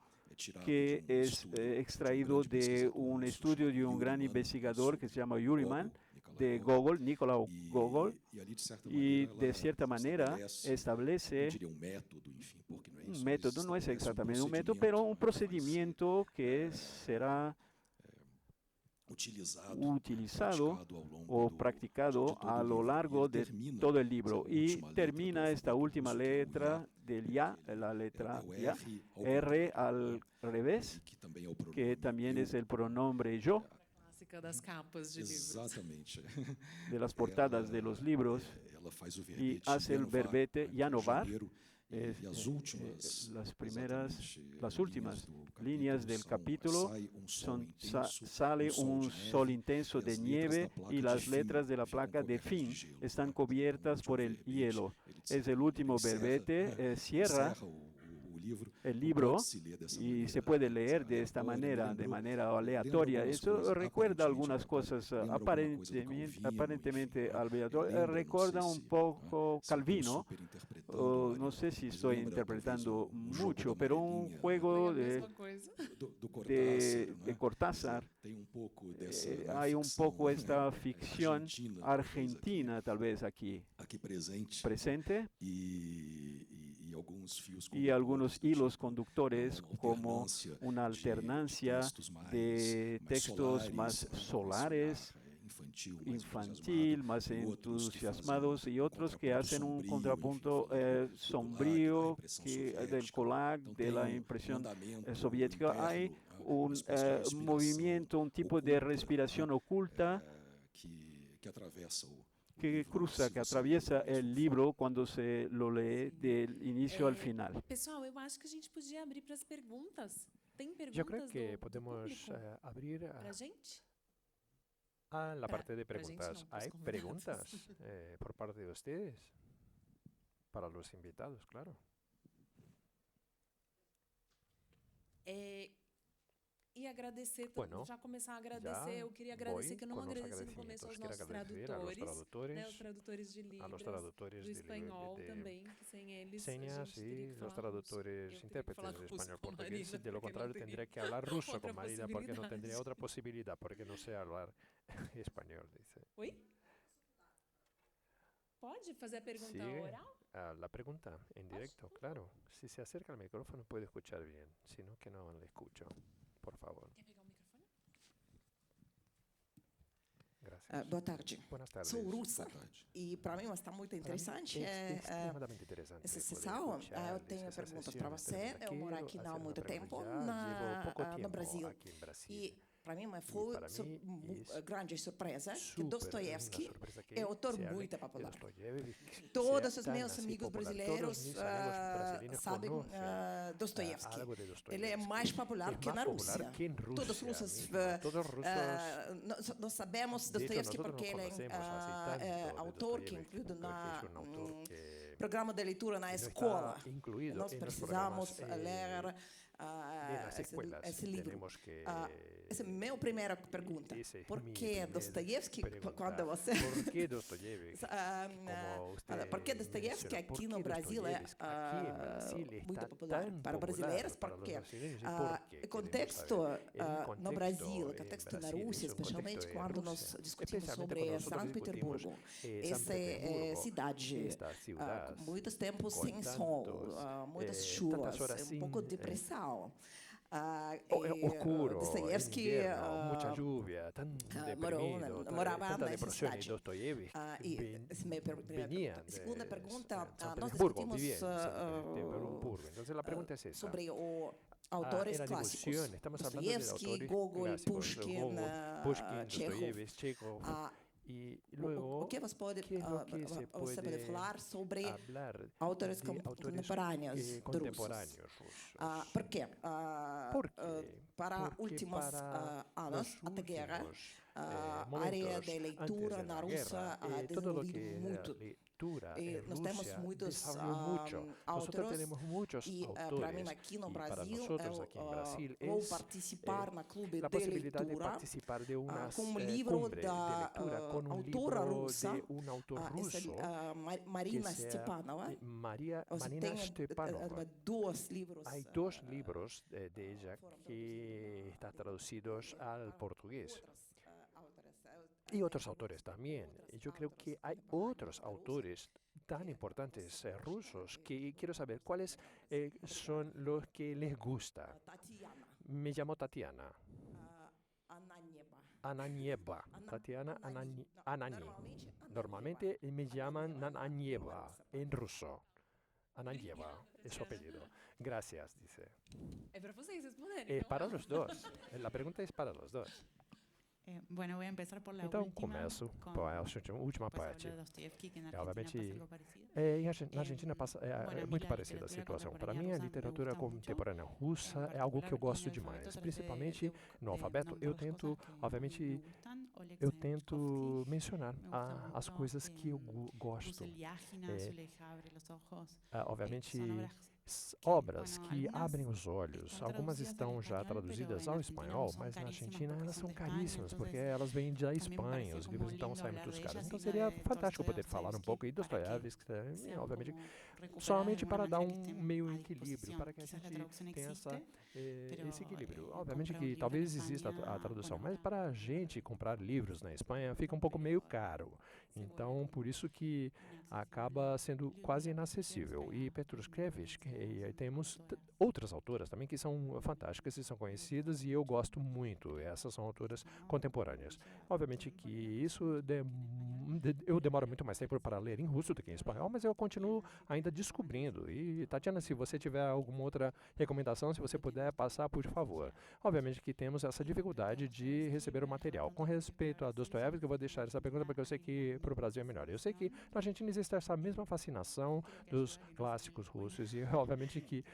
que es extraído de un estudio de un gran investigador que se llama Yuri Mann, de Gogol, Nicolau Gogol, y de cierta manera establece un método, no es exactamente un método, pero un procedimiento que será utilizado o practicado a lo largo de todo el libro, y termina esta última letra del ya, la letra ya, R al revés, que también es el pronombre yo, de las portadas de los libros, y hace el verbete yanovar. Las últimas líneas del capítulo sale un sol intenso de nieve y las letras de la placa de fin están cubiertas por el hielo. Es el último verbete, cierra el libro y se puede leer de esta manera, de manera aleatoria. Eso recuerda algunas cosas aparentemente aleatorias. Recuerda un poco Calvino. No sé si estoy interpretando mucho, pero un juego de Cortázar. Hay un poco esta ficción argentina tal vez aquí presente, y algunos hilos conductores como una alternancia de textos más solares, infantil, más entusiasmados, y otros que hacen un contrapunto sombrío del collage, de la impresión soviética. Hay un movimiento, un tipo de respiración oculta que cruza, que atraviesa el libro cuando se lo lee del inicio al final. Pessoal, eu acho que a gente podia abrir para as perguntas. Tem perguntas? Yo creo que podemos abrir a la parte de preguntas. ¿Hay preguntas por parte de ustedes? Para los invitados, claro. E agradecer, já começar a agradecer, eu queria agradecer, que eu não agradeci no começo aos nossos tradutores, os tradutores de Libras, do espanhol também, que sem eles señas y los traductores intérpretes de español-portugués. De lo contrario, tendría que hablar ruso con Marina porque no tendría otra posibilidad, porque no sé hablar español, dice. Oi? Pode fazer a pergunta oral? la pregunta en directo, claro. Si se acerca al micrófono puede escuchar bien, sino que no le escucho. Por favor. Gracias. Boa tarde. Buenas tardes. Sou russa Boa tarde. e para mim está muito interessante. Extremadamente interessante. Essa poder sessão, escuchar eu tenho essa perguntas sessão. para você. Eu moro Quero aqui fazer há uma muito pergunta. tempo Llevo pouco no tempo Brasil. aqui em Brasil. E para mim foi para mim, grande surpresa que Super, Dostoiévski uma surpresa que é autor se hable muito de popular. Dostoiévski Todos sea os tan meus así amigos popular. brasileiros Todos mis amigos brasileños sabem conocen, Dostoiévski. algo de Ele é Dostoiévski. mais popular Es que más na popular Rússia. que en Rusia Todos os russos, mismo. Todos los rusos, nós sabemos de hecho, Dostoiévski nosotros porque no ele conocemos así tanto é de autor que Dostoiévski, incluído porque na es un autor que programa de leitura na no escola. está incluído Nós en los precisamos programas, ler en las escuelas. esse livro. Tenemos que Essa é a minha primeira pergunta. esa es Por mi que primer Dostoiévski, pregunta. quando você... ¿Por qué Dostoiévski? Como usted Por que Dostoiévski menciona, aqui ¿por no qué Brasil é Dostoiévski aquí en Brasil está muito popular tan para brasileiros? para los Porque brasileños? ¿Y por qué? o contexto Queremos no saber. Brasil, o En contexto na Brasil, Rússia, ese contexto especialmente en quando Rusia, nós discutimos especialmente sobre cuando nosotros São discutimos, Petersburgo. San Essa Petersburgo, cidade esta ciudad, com muitos tempos com sem sol, tantos, muitas tantas chuvas, horas um pouco de sin, depressão. oscuro, Dostoiévski invierno, mucha lluvia, tan deprimido, morava tanta nessa depresión, y cidade. Dostoiévski venía A segunda de pergunta, San nós Petersburgo, discutimos vivía en San Petersburgo. Entonces la pregunta es esa. sobre autores la clássicos. discusión, estamos hablando de Dostoiévski, autores Gogol, clásicos, Pushkin, Pushkin, Chekhov. Dostoiévski, Chekhov. Y luego, O que você pode, ¿qué es lo que se você pode puede falar sobre hablar autores de autores contemporâneos russos? contemporáneos rusos? Por quê? ¿Por qué? Para Porque últimos para anos, los até guerra, últimos, a momentos área de leitura antes de na la Rússia guerra, ha todo lo desenvolvido que muito. era lectura E en nós temos Rusia muitos desarrolló mucho. Nosotros autores tenemos muchos e para autores mim aqui no y para Brasil nosotros aquí en Brasil vou es participar na clube la de posibilidad de leitura participar de una com um livro cumbre de da lectura con un autora libro russa, de un autor ruso Marina que sea, Stepanova. Marina Tem Stepanova. dois livros. Hay dos libros de ella que están traducidos al portugués. Y otros autores también. Y yo creo que hay otros autores tan importantes rusos que quiero saber cuáles son los que les gusta. Tatiana. Me llamo Tatiana Ananieva. Tatiana Anani. Normalmente me llaman Ananieva en ruso. Ananieva es su apellido. Gracias, dice. É para vocês responderem. Para los dos. La pregunta es para los dos. Bueno, voy a empezar por la Então, última. começo com a última Pues parte. hablo de Dostoiévski, que en Obviamente, Argentina pasa algo parecido. na Argentina é muito parecida a situação. Para mim, a literatura contemporânea russa é algo que eu gosto demais. Principalmente no alfabeto, eu tento, obviamente, mencionar as coisas que eu gosto. Obviamente, obras que abrem os olhos. Algumas estão já traduzidas ao espanhol, mas na Argentina elas são caríssimas, porque elas vêm da Espanha, os livros então saem muito caros. Então seria fantástico poder falar um pouco de Dostoiévski, obviamente, somente para dar meio equilíbrio, para que a gente tenha esse equilíbrio. Obviamente que talvez exista a tradução, mas para a gente comprar livros na Espanha fica um pouco meio caro. Então, por isso que acaba sendo quase inacessível. E Petrushkevich, e temos outras autoras também que são fantásticas e são conhecidas e eu gosto muito. Essas são autoras contemporâneas. Obviamente que isso eu demoro muito mais tempo para ler em russo do que em espanhol, mas eu continuo ainda descobrindo. E, Tatiana, se você tiver alguma outra recomendação, se você puder passar, por favor. Obviamente que temos essa dificuldade de receber o material. Com respeito a Dostoiévski, eu vou deixar essa pergunta porque eu sei que para o Brasil é melhor. Eu sei que na Argentina existe essa mesma fascinação dos clássicos russos e, obviamente, que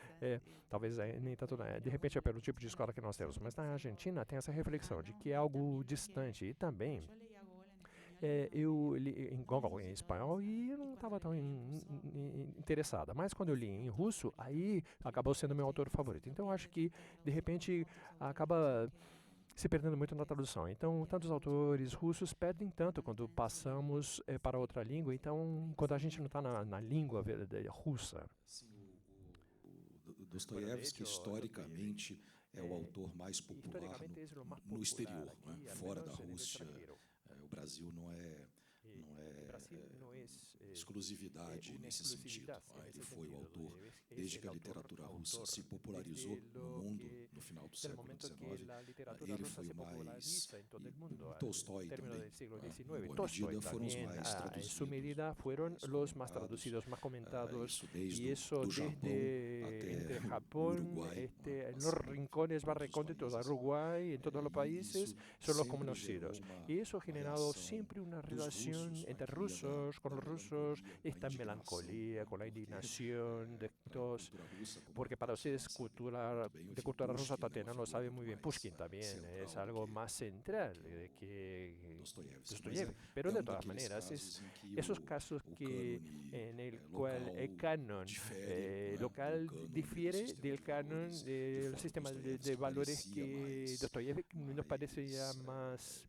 talvez nem tanto, de repente, é pelo tipo de escola que nós temos, mas na Argentina tem essa reflexão de que é algo distante e também eu li em Gogol em espanhol e eu não estava tão interessada, mas quando eu li em russo, aí acabou sendo meu autor favorito. Então, eu acho que, de repente, acaba se perdendo muito na tradução. Então, tantos autores russos perdem tanto quando passamos para outra língua. Então, quando a gente não está na língua russa. Sim, o Dostoiévski, historicamente, é o autor mais popular no exterior, né? Fora da Rússia. O Brasil não é exclusividade nesse sentido. Ele foi o autor, desde que a literatura russa se popularizou no mundo no final do século XIX, ele foi o mais... Tolstói também, em boa medida, foram os mais traduzidos. En su medida fueron los más traducidos, más comentados, y eso desde entre Japón, en los rincones más recónditos de Uruguay, en todos los países, son los conocidos. Y eso ha generado siempre una relación entre rusos, con los rusos, esta melancolía, con la indignación de estos, porque para ustedes de cultura rusa tatiana lo sabe muy bien, Pushkin también es algo más central que Dostoyevsky. Pero de todas maneras, esos casos en el cual el canon local difiere del canon del sistema de valores que Dostoyevsky nos parece ya más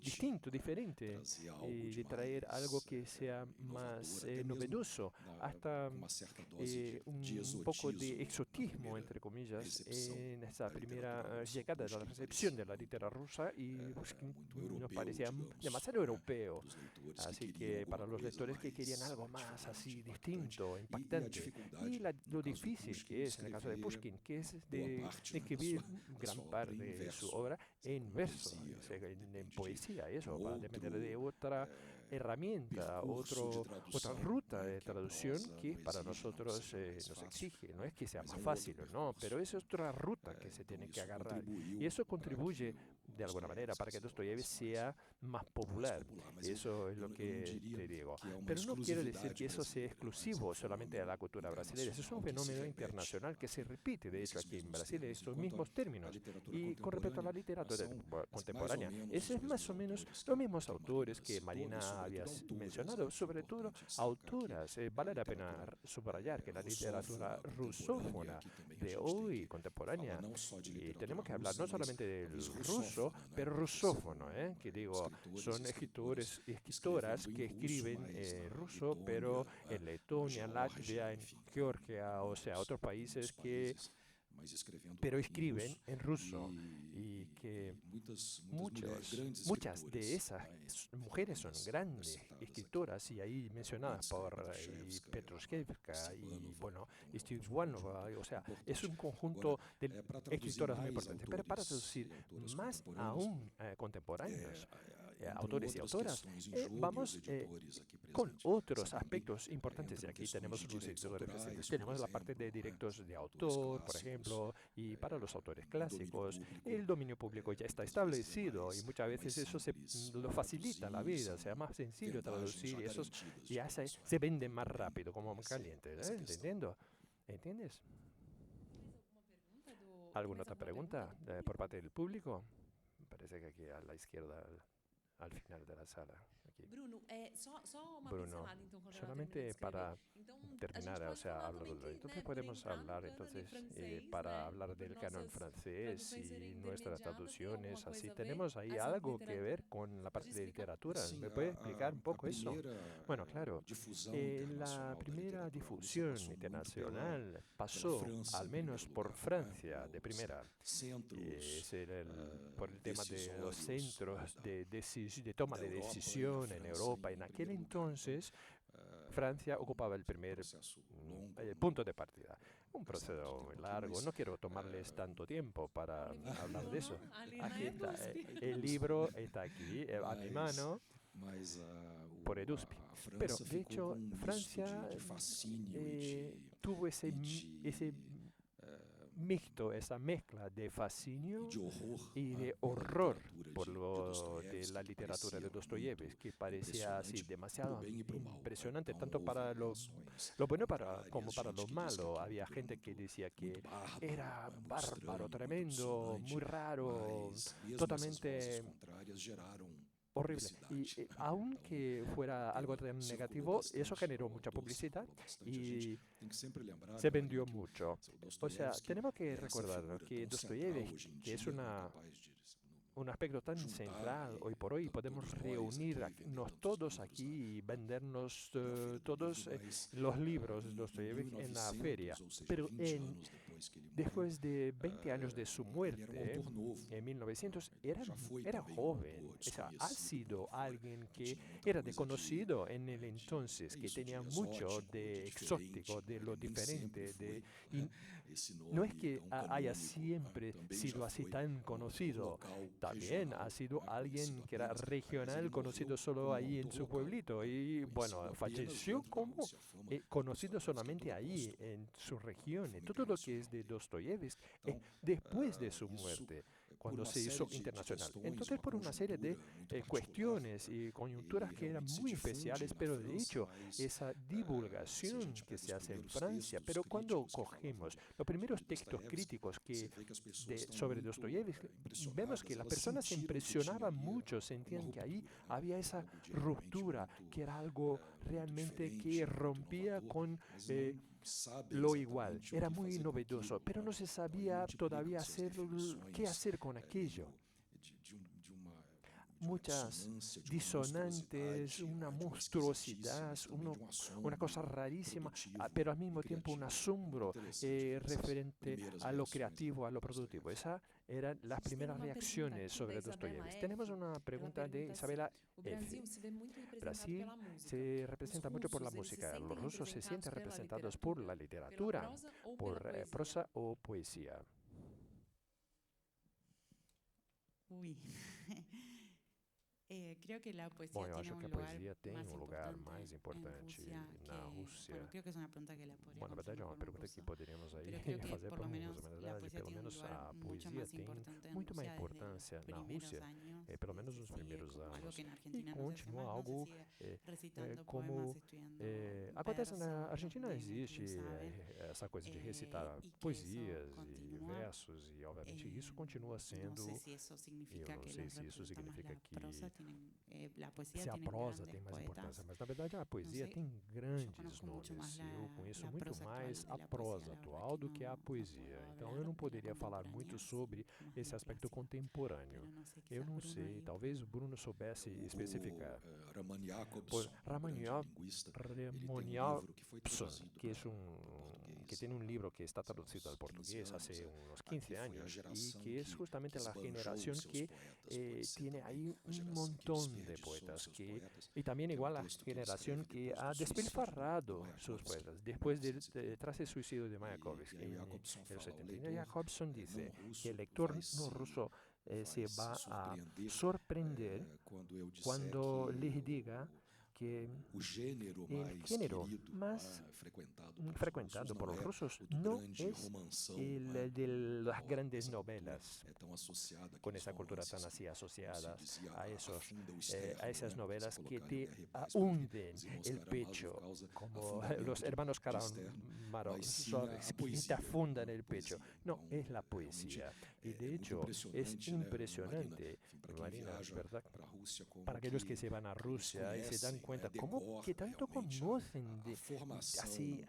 distinto, diferente, y de traer algo que sea más novedoso, hasta un poco de exotismo, entre comillas, en esa primera llegada de la recepción de la literatura rusa, y nos parecía demasiado europeo. Así que para los lectores que querían algo más así distinto, impactante, y lo difícil que es en el caso de Pushkin, que es de escribir gran parte de su obra en verso, en poesía, eso, para depender de otra herramienta, otra ruta de traducción que para nosotros nos exige. No es que sea más fácil, no, pero es otra ruta que se tiene que agarrar. Y eso contribuye de alguna manera para que Dostoyevsky sea más popular. Eso es lo que te digo. Pero no quiero decir que eso sea exclusivo solamente de la cultura brasileña. Eso es un fenómeno internacional que se repite, de hecho, aquí en Brasil, en estos mismos términos. Y con respecto a la literatura contemporánea, ese es más o menos los mismos autores que Marina había mencionado, sobre todo autoras. Vale la pena subrayar que la literatura rusófona de hoy, contemporánea, y tenemos que hablar no solamente del ruso, pero rusófono, que digo, son escritores y escritoras que escriben ruso, pero en Letonia, Latvia, en Georgia, o sea, otros países que pero escriben en ruso, y que muchas de esas mujeres son grandes escritoras, y ahí mencionadas por Petrushevska y bueno, Stevwanova, o sea, es un conjunto de escritoras muy importantes. Pero para traducir más aún contemporáneos, autores y autoras, vamos con otros aspectos importantes. Y aquí tenemos los editores presentes. Tenemos la parte de derechos de autor, por ejemplo, y para los autores clásicos, el dominio público ya está establecido, y muchas veces eso lo facilita la vida, sea más sencillo traducir, y esos ya se venden más rápido, como caliente, ¿entendiendo? ¿Entiendes? ¿Alguna otra pregunta por parte del público? Parece que aquí a la izquierda, al final de la sala. Aquí. Bruno, solamente para terminar, o sea, hablarlo. Entonces podemos hablar, entonces, para hablar del canon francés y nuestras traducciones, así. ¿Tenemos ahí algo que ver con la parte de literatura? ¿Me puede explicar un poco eso? Bueno, claro. La primera difusión internacional pasó, al menos por Francia, de primera. Por el tema de los centros de toma de decisión en Europa. En aquel entonces, Francia ocupaba el primer punto de partida. Un proceso muy largo. No quiero tomarles tanto tiempo para hablar de eso. Aquí está. El libro está aquí, a mi mano, por Eduspi. Pero, de hecho, Francia tuvo ese mixto, esa mezcla de fascinio y de horror por lo de la literatura de Dostoyevsky, que parecía así demasiado impresionante, tanto para lo bueno como para lo malo. Había gente que decía que era bárbaro, tremendo, muy raro, totalmente horrible. Y aunque fuera algo tan negativo, eso generó mucha publicidad y se vendió mucho. O sea, tenemos que recordar que Dostoyevsky, que es una un aspecto tan central hoy por hoy. Podemos reunirnos todos aquí y vendernos todos los libros de Dostoyevsky en la feria. Pero después de 20 años de su muerte, en 1900, era joven. O sea, ha sido alguien que era desconocido en el entonces, que tenía mucho de exótico, de lo diferente. Y no es que haya siempre sido así tan conocido. También ha sido alguien que era regional, conocido solo ahí en su pueblito. Y bueno, falleció como conocido solamente ahí, en su región. Y todo lo que es de Dostoyevsky es después de su muerte, cuando se hizo internacional. Entonces, por una serie de cuestiones y coyunturas que eran muy especiales, pero de hecho, esa divulgación que se hace en Francia, pero cuando cogemos los primeros textos críticos sobre Dostoyevsky, vemos que las personas se impresionaban mucho, sentían que ahí había esa ruptura, que era algo realmente que rompía con lo igual. Era muy novedoso, pero no se sabía todavía qué hacer con aquello. Muchas disonantes, una monstruosidad, una cosa rarísima, pero al mismo tiempo un asombro referente a lo creativo, a lo productivo. Esas eran las primeras reacciones sobre Dostoyevsky. Tenemos una pregunta de Isabela F. Brasil se representa mucho por la música. Los rusos se sienten representados por la literatura, por prosa o poesía. Uy. Creo que la poesía Bom, eu tiene acho que a poesia tem um lugar mais importante na Rússia. Bueno, creo que es una pregunta que la podríamos Bom, na verdade, é uma hacer con un pergunta que ruso. poderíamos aí Pero creo que fazer por para lo um menos russo, mas na la verdade, poesía pelo tiene un menos lugar a mucho poesia más tem importante en muito mais Rusia importância desde na los primeros Rússia, años. pelo menos nos Se sigue primeiros como algo anos, que en e Argentina no se hace continua más, no algo se sigue recitando como poemas, estudiando acontece versos, na los Argentina. nenes Existe lo saben, essa coisa de recitar y que poesias eso e continúa. versos, e obviamente isso continua No sendo. sé si eso Eu significa não que sei los se isso representa más significa la que prosa, la poesía se a tienen prosa grandes tem mais poetas. importância, mas na verdade a poesia sei, tem grandes conozco mucho nomes. más Eu conheço la muito prosa mais actual a de la prosa poesía, la atual verdad do que que a no poesia. puedo Então hablar eu não de la poderia falar muito contemporánea, sobre más esse del aspecto clásico, contemporâneo. pero no sé, Eu quizás não Bruno sei, ahí talvez o pueda. Bruno soubesse especificar. Raman Pois Jacobson, Raman grande linguista, ele tem Jacobson, livro que foi traduzido que es para português. que tiene un libro que está traducido al 15 portugués anos, hace unos Aqui 15 foi a años y geração que es justamente la esbanjou generación seus que poetas, pode ser tiene também ahí a un geração que montón de desperdiçou poetas seus que, poetas. y también Tem igual la texto que ele generación escreve que depois ha do suicídio despilfarrado do sus Mayakovsky, poetas después em tras el suicidio de E Mayakovsky aí o en Jacobson el fala, o 70. Y leitor Jacobson não dice russo que el lector vai no ruso se va se a surpreender sorprender quando eu disser cuando que les diga que o gênero el mais género querido, más frequentado por los rusos o do no grande es romanção, el de las grandes essa cultura novelas, é tão associada con àqueles esa cultura romances tan así que, asociada como se dizia, a afunda o externo, a esas né? novelas Se que colocar te em Guerra e Paz, hunden os irmãos el Karamazov pecho, causa como afundamento los hermanos externo, Karamazov, mas sim a que te poesia, afundan a el pecho. poesia. No, Então, es la realmente poesía. Y de muito hecho es impressionante, né, impresionante, Marina? Enfim, para quem Marina, viaja ¿verdad? para a Rússia, como Para aquellos que se van a eles Rusia y se dan conhecem, cuenta né, cómo decor, que tanto realmente conocen a formação así,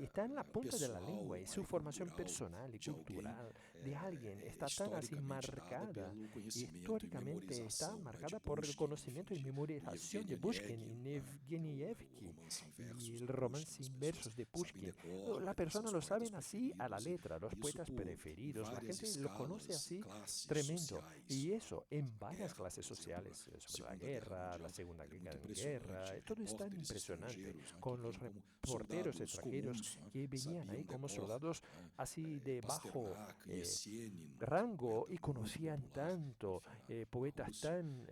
está en la punta de la pessoal, lengua y su e formación cultural personal y de alguém cultural de alguien está tan así historicamente dada marcada pelo y conhecimento e históricamente está memorização, né, marcada de por el Pushkin, conocimiento y enfim, memorización de Yevgeny Pushkin y Onegin, Evgenievsky o romance em y versos el do romance Pushkin, as en pessoas versos de sabem Pushkin. decor, La né, persona seus lo poetas saben así a la preferidos, letra, los isso poetas em preferidos, la várias gente lo conoce escalas, así classes tremendo. sociais, Y eso en varias guerra, clases por exemplo, sociales, a sobre la Segunda Guerra guerra, la Mundial, Segunda era muito Guerra, impressionante, todo es tan repórteres impresionante estrangeiros, né, con que los vinham como reporteros soldados extranjeros comuns, né, que venían ahí sabiam como decor, soldados né, así de bajo Pasternak, Yesenin, rango poeta y muito conocían popular, tanto enfim, na poetas Rússia. tan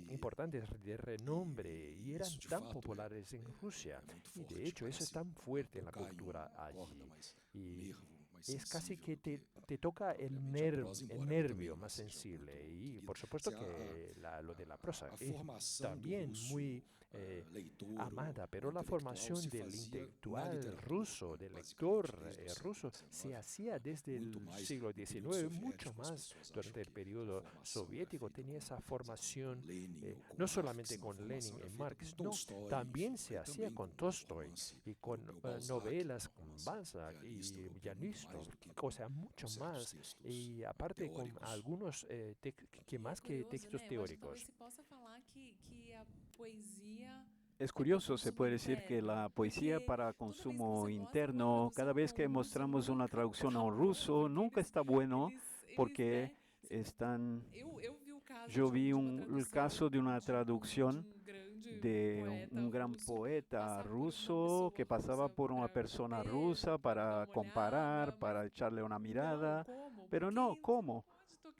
E importantes de renombre y eran isso de tan fato populares en Rusia. muito Y forte, de hecho eso es parece tan fuerte en la tocar em cultura uma corda allí. mais Y nervo, mais es casi sensível que do que te toca el propriamente a prosa, embora nervio também más seja sensible. muito Y querida. por supuesto Se que lo de la prosa a es formação do también russo muy leitor amada, ou pero la intelectual formación se del fazia na intelectual literatura, ruso, né, del basicamente lector desde o ruso, século se XIX, hacía desde muito el mais siglo no período XIX, mucho soviético, as más pessoas acham durante el que a periodo formação era soviético. feita Tenía com, esa por exemplo, formación, com Lenin ou com no Marx, solamente não, a con formação Lenin era y feita Marx, com no, Tolstói, también enfim, se aí hacía também com com Tolstoy romance y con europeu, Balzac, novelas um con romance Balzac y realista europeu muito Janusz esto, o sea, mucho más. Y aparte con algunos que más que textos teóricos. Es curioso, se puede decir que la poesía para consumo interno, cada vez que mostramos una traducción a un ruso, nunca está bueno porque están... Yo vi el caso de una traducción de un gran poeta ruso que pasaba por una persona rusa para comparar, para echarle una mirada, pero no, ¿cómo?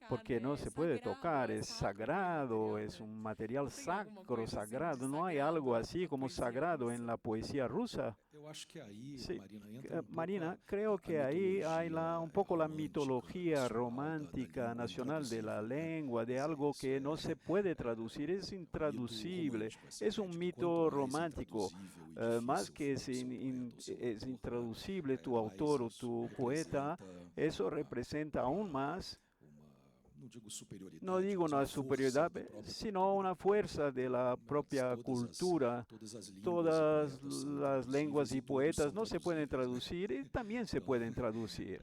Porque no se puede tocar, es sagrado, es un material sacro, sagrado. No hay algo así como sagrado en la poesía rusa. Sí, Marina, creo que ahí hay un poco la mitología romántica nacional de la lengua, de algo que no se puede traducir, es intraducible, es un mito romántico. Más que es intraducible tu autor o tu poeta, eso representa aún más. No digo una superioridad, sino una fuerza de la propia cultura. Todas las lenguas y poetas no se pueden traducir y también se pueden traducir.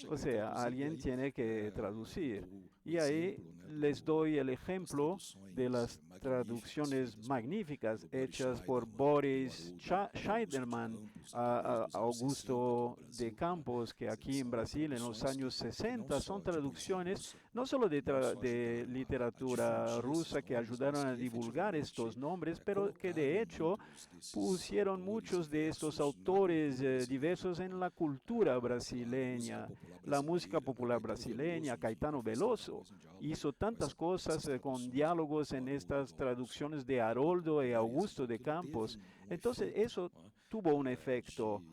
O sea, alguien tiene que traducir. Y ahí les doy el ejemplo de las traducciones magníficas hechas por Boris Scheiderman a Augusto de Campos, que aquí en Brasil en los años 60 son traducciones no solo de literatura rusa que ayudaron a divulgar estos nombres, pero que de hecho pusieron muchos de estos autores diversos en la cultura brasileña, la música popular brasileña. Caetano Veloso hizo tantas cosas con diálogos en estas traducciones de Haroldo y Augusto de Campos. Entonces eso tuvo un efecto.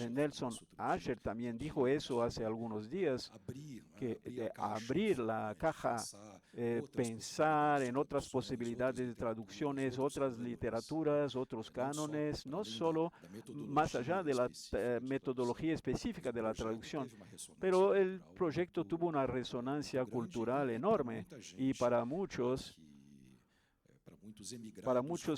Nelson Asher también dijo eso hace algunos días, que abrir la caja, pensar en otras posibilidades de traducciones, otras literaturas, otros cánones, no solo más allá de la metodología específica de la traducción, pero el proyecto tuvo una resonancia cultural enorme y para muchos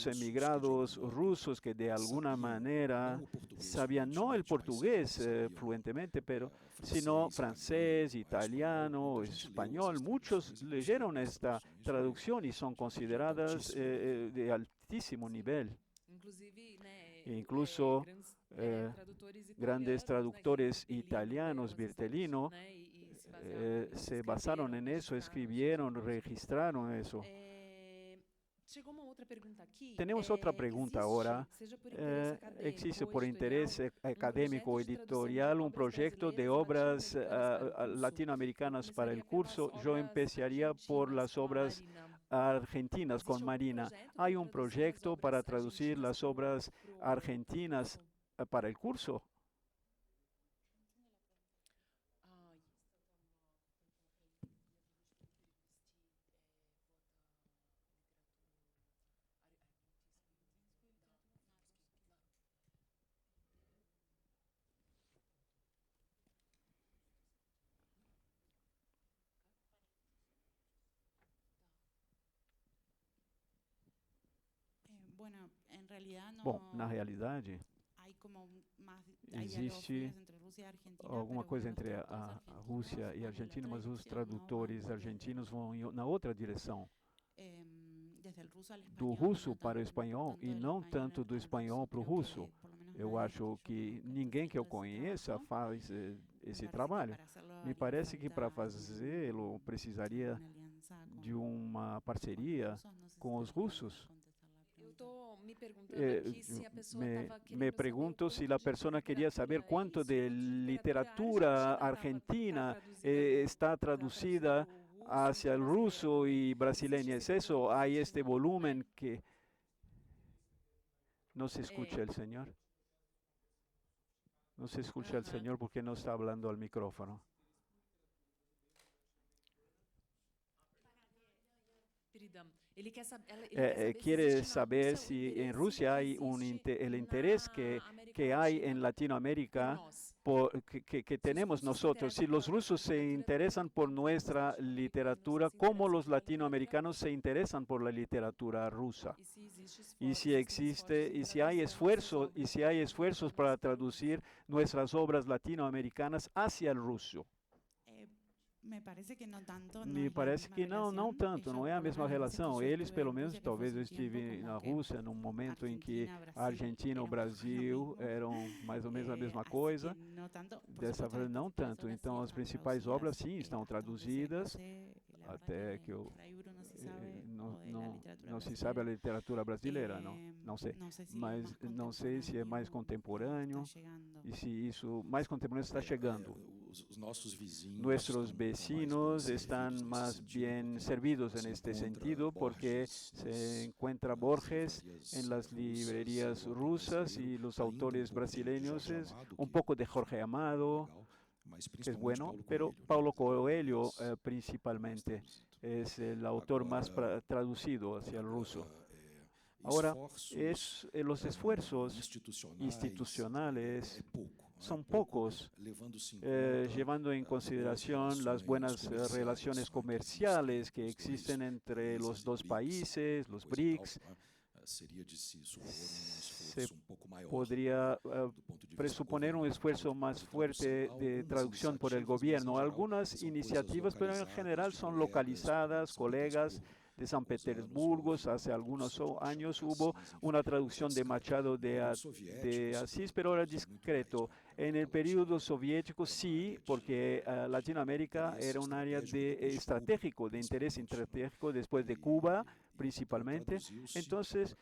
emigrados rusos que de alguna manera sabían no el portugués fluentemente, pero sino francés, italiano, español. Muchos leyeron esta traducción y son consideradas de altísimo nivel. Incluso grandes traductores italianos, Bertolino, se basaron en eso, escribieron, registraron eso. Tenemos otra pregunta ahora. ¿Existe por interés académico o editorial un proyecto de obras latinoamericanas para el curso? Yo empezaría por las obras argentinas con Marina. ¿Hay un proyecto para traducir las obras argentinas para el curso? Bom, na realidade, existe alguma coisa entre a Rússia e a Argentina, mas os tradutores argentinos vão na outra direção, do russo para o espanhol e não tanto do espanhol para o russo. Eu acho que ninguém que eu conheça faz esse trabalho. Me parece que para fazê-lo precisaria de uma parceria com os russos. Me pregunto si la persona quería saber cuánto de literatura argentina está traducida hacia el ruso y brasileño. ¿Es eso? ¿Hay este volumen que no se escucha el señor? No se escucha el señor porque no está hablando al micrófono. quiere saber si en Rusia hay el interés que hay en Latinoamérica que tenemos nosotros. Si los rusos se interesan por nuestra literatura, ¿cómo los latinoamericanos se interesan por la literatura rusa? Y si existe, y si hay esfuerzos para traducir nuestras obras latinoamericanas hacia el ruso. Me parece que não tanto. Me parece que não tanto, não é a mesma relação. Eles, pelo menos, talvez eu estive na Rússia num momento em que a Argentina e o Brasil eram mais ou menos a mesma coisa. Dessa vez, não tanto. Então, as principais obras, sim, estão traduzidas, até que não se sabe a literatura brasileira, não sei. Mas não sei se é mais contemporâneo e se isso mais contemporâneo está chegando. Nuestros vecinos están más bien servidos en este sentido porque se encuentra Borges en las librerías rusas y los autores brasileños es un poco de Jorge Amado, que es bueno, pero Paulo Coelho principalmente es el autor más traducido hacia el ruso. Ahora, los esfuerzos institucionales son pocos, llevando en consideración las buenas relaciones comerciales que existen entre los dos países, los BRICS. Se podría presuponer un esfuerzo más fuerte de traducción por el gobierno. Algunas iniciativas, pero en general son localizadas, colegas de San Petersburgo. Hace algunos años hubo una traducción de Machado de Asís, pero era discreto. En el periodo soviético sí, porque Latinoamérica era un área de interés estratégico después de Cuba principalmente. Entonces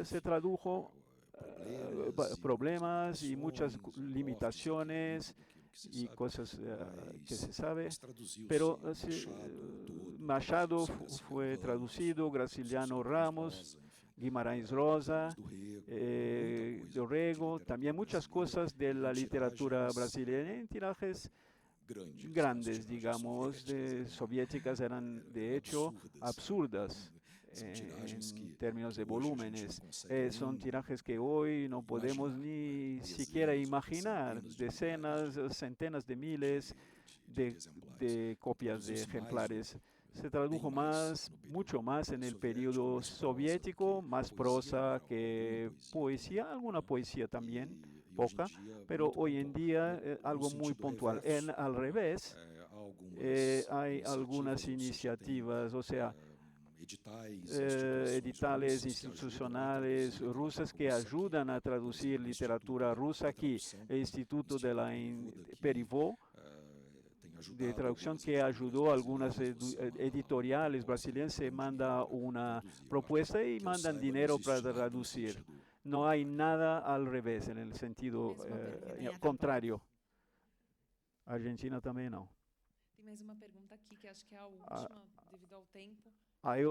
se tradujo problemas y muchas limitaciones y cosas que se sabe, pero Machado fue traducido, Graciliano Ramos, Guimarães Rosa, Dorrego, también muchas cosas de la literatura brasileña en tirajes grandes, digamos, soviéticas eran de hecho absurdas en términos de volúmenes. Son tirajes que hoy no podemos ni siquiera imaginar, decenas, centenas de miles de copias de ejemplares. Se tradujo mucho más en el periodo soviético, más prosa que poesía, alguna poesía también, poca, pero hoy en día algo muy puntual. Al revés, hay algunas iniciativas, o sea, editales institucionales rusas que ayudan a traducir literatura rusa aquí. El Instituto de la Perivó, de traducción, que ayudó a algunas editoriales brasileñas, se manda una propuesta y mandan dinero para traducir. No hay nada al revés, en el sentido contrario. Argentina también no. Tem mais uma pergunta aqui, que acho que é a última, devido ao tempo. Hay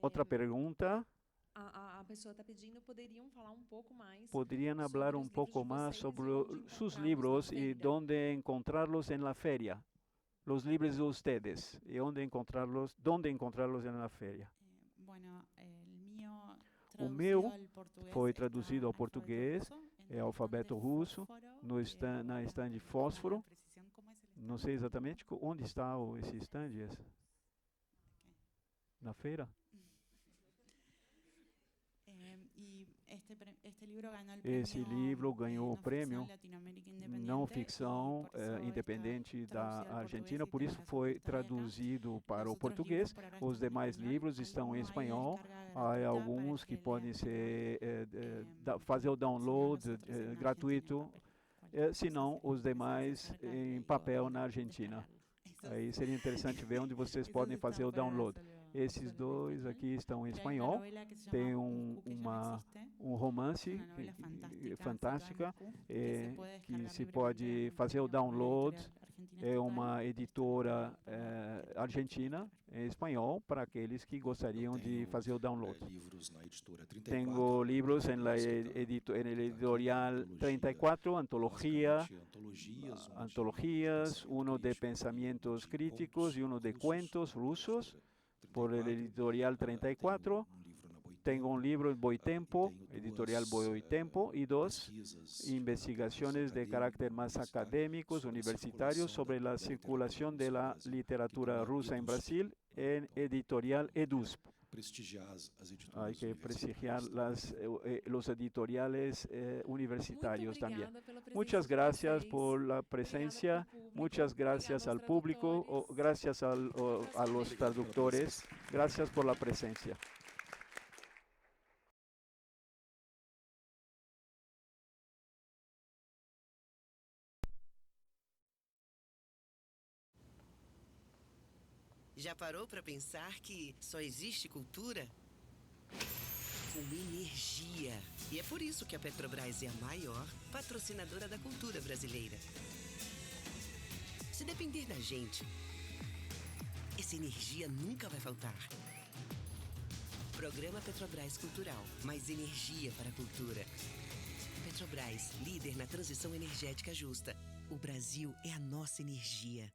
otra pregunta. A pessoa está pedindo, poderiam falar um pouco mais. ¿Podrían hablar un poco más sobre sus libros y dónde encontrarlos en la feria? Los libros de ustedes y dónde encontrarlos en la feria. O meu foi traduzido ao português, é alfabeto russo, na estande Fósforo. Não sei exatamente onde está esse estande. Na feira? Esse livro ganhou o prêmio não ficção independente da Argentina, por isso foi traduzido para o português. Os demais livros estão em espanhol. Há alguns que podem fazer o download gratuito, se não os demais em papel na Argentina. Aí seria interessante ver onde vocês podem fazer o download. Esses dois aqui estão em espanhol. Tem um romance fantástica que se pode fazer o download. É uma editora argentina em espanhol para aqueles que gostariam de fazer o download. Tenho livros na editorial 34, antologías, uno de pensamientos críticos y uno de cuentos rusos. por el editorial 34. Tengo un libro en Boitempo, editorial Boitempo, y 2 investigaciones de carácter más académicos, universitarios, sobre la circulación de la literatura rusa en Brasil, en editorial EDUSP. Hay que prestigiar los editoriales universitarios también. Muchas gracias por la presencia, muchas gracias al público, gracias a los traductores, gracias por la presencia. Já parou para pensar que só existe cultura com energia? E é por isso que a Petrobras é a maior patrocinadora da cultura brasileira. Se depender da gente, essa energia nunca vai faltar. Programa Petrobras Cultural. Mais energia para a cultura. Petrobras, líder na transição energética justa. O Brasil é a nossa energia.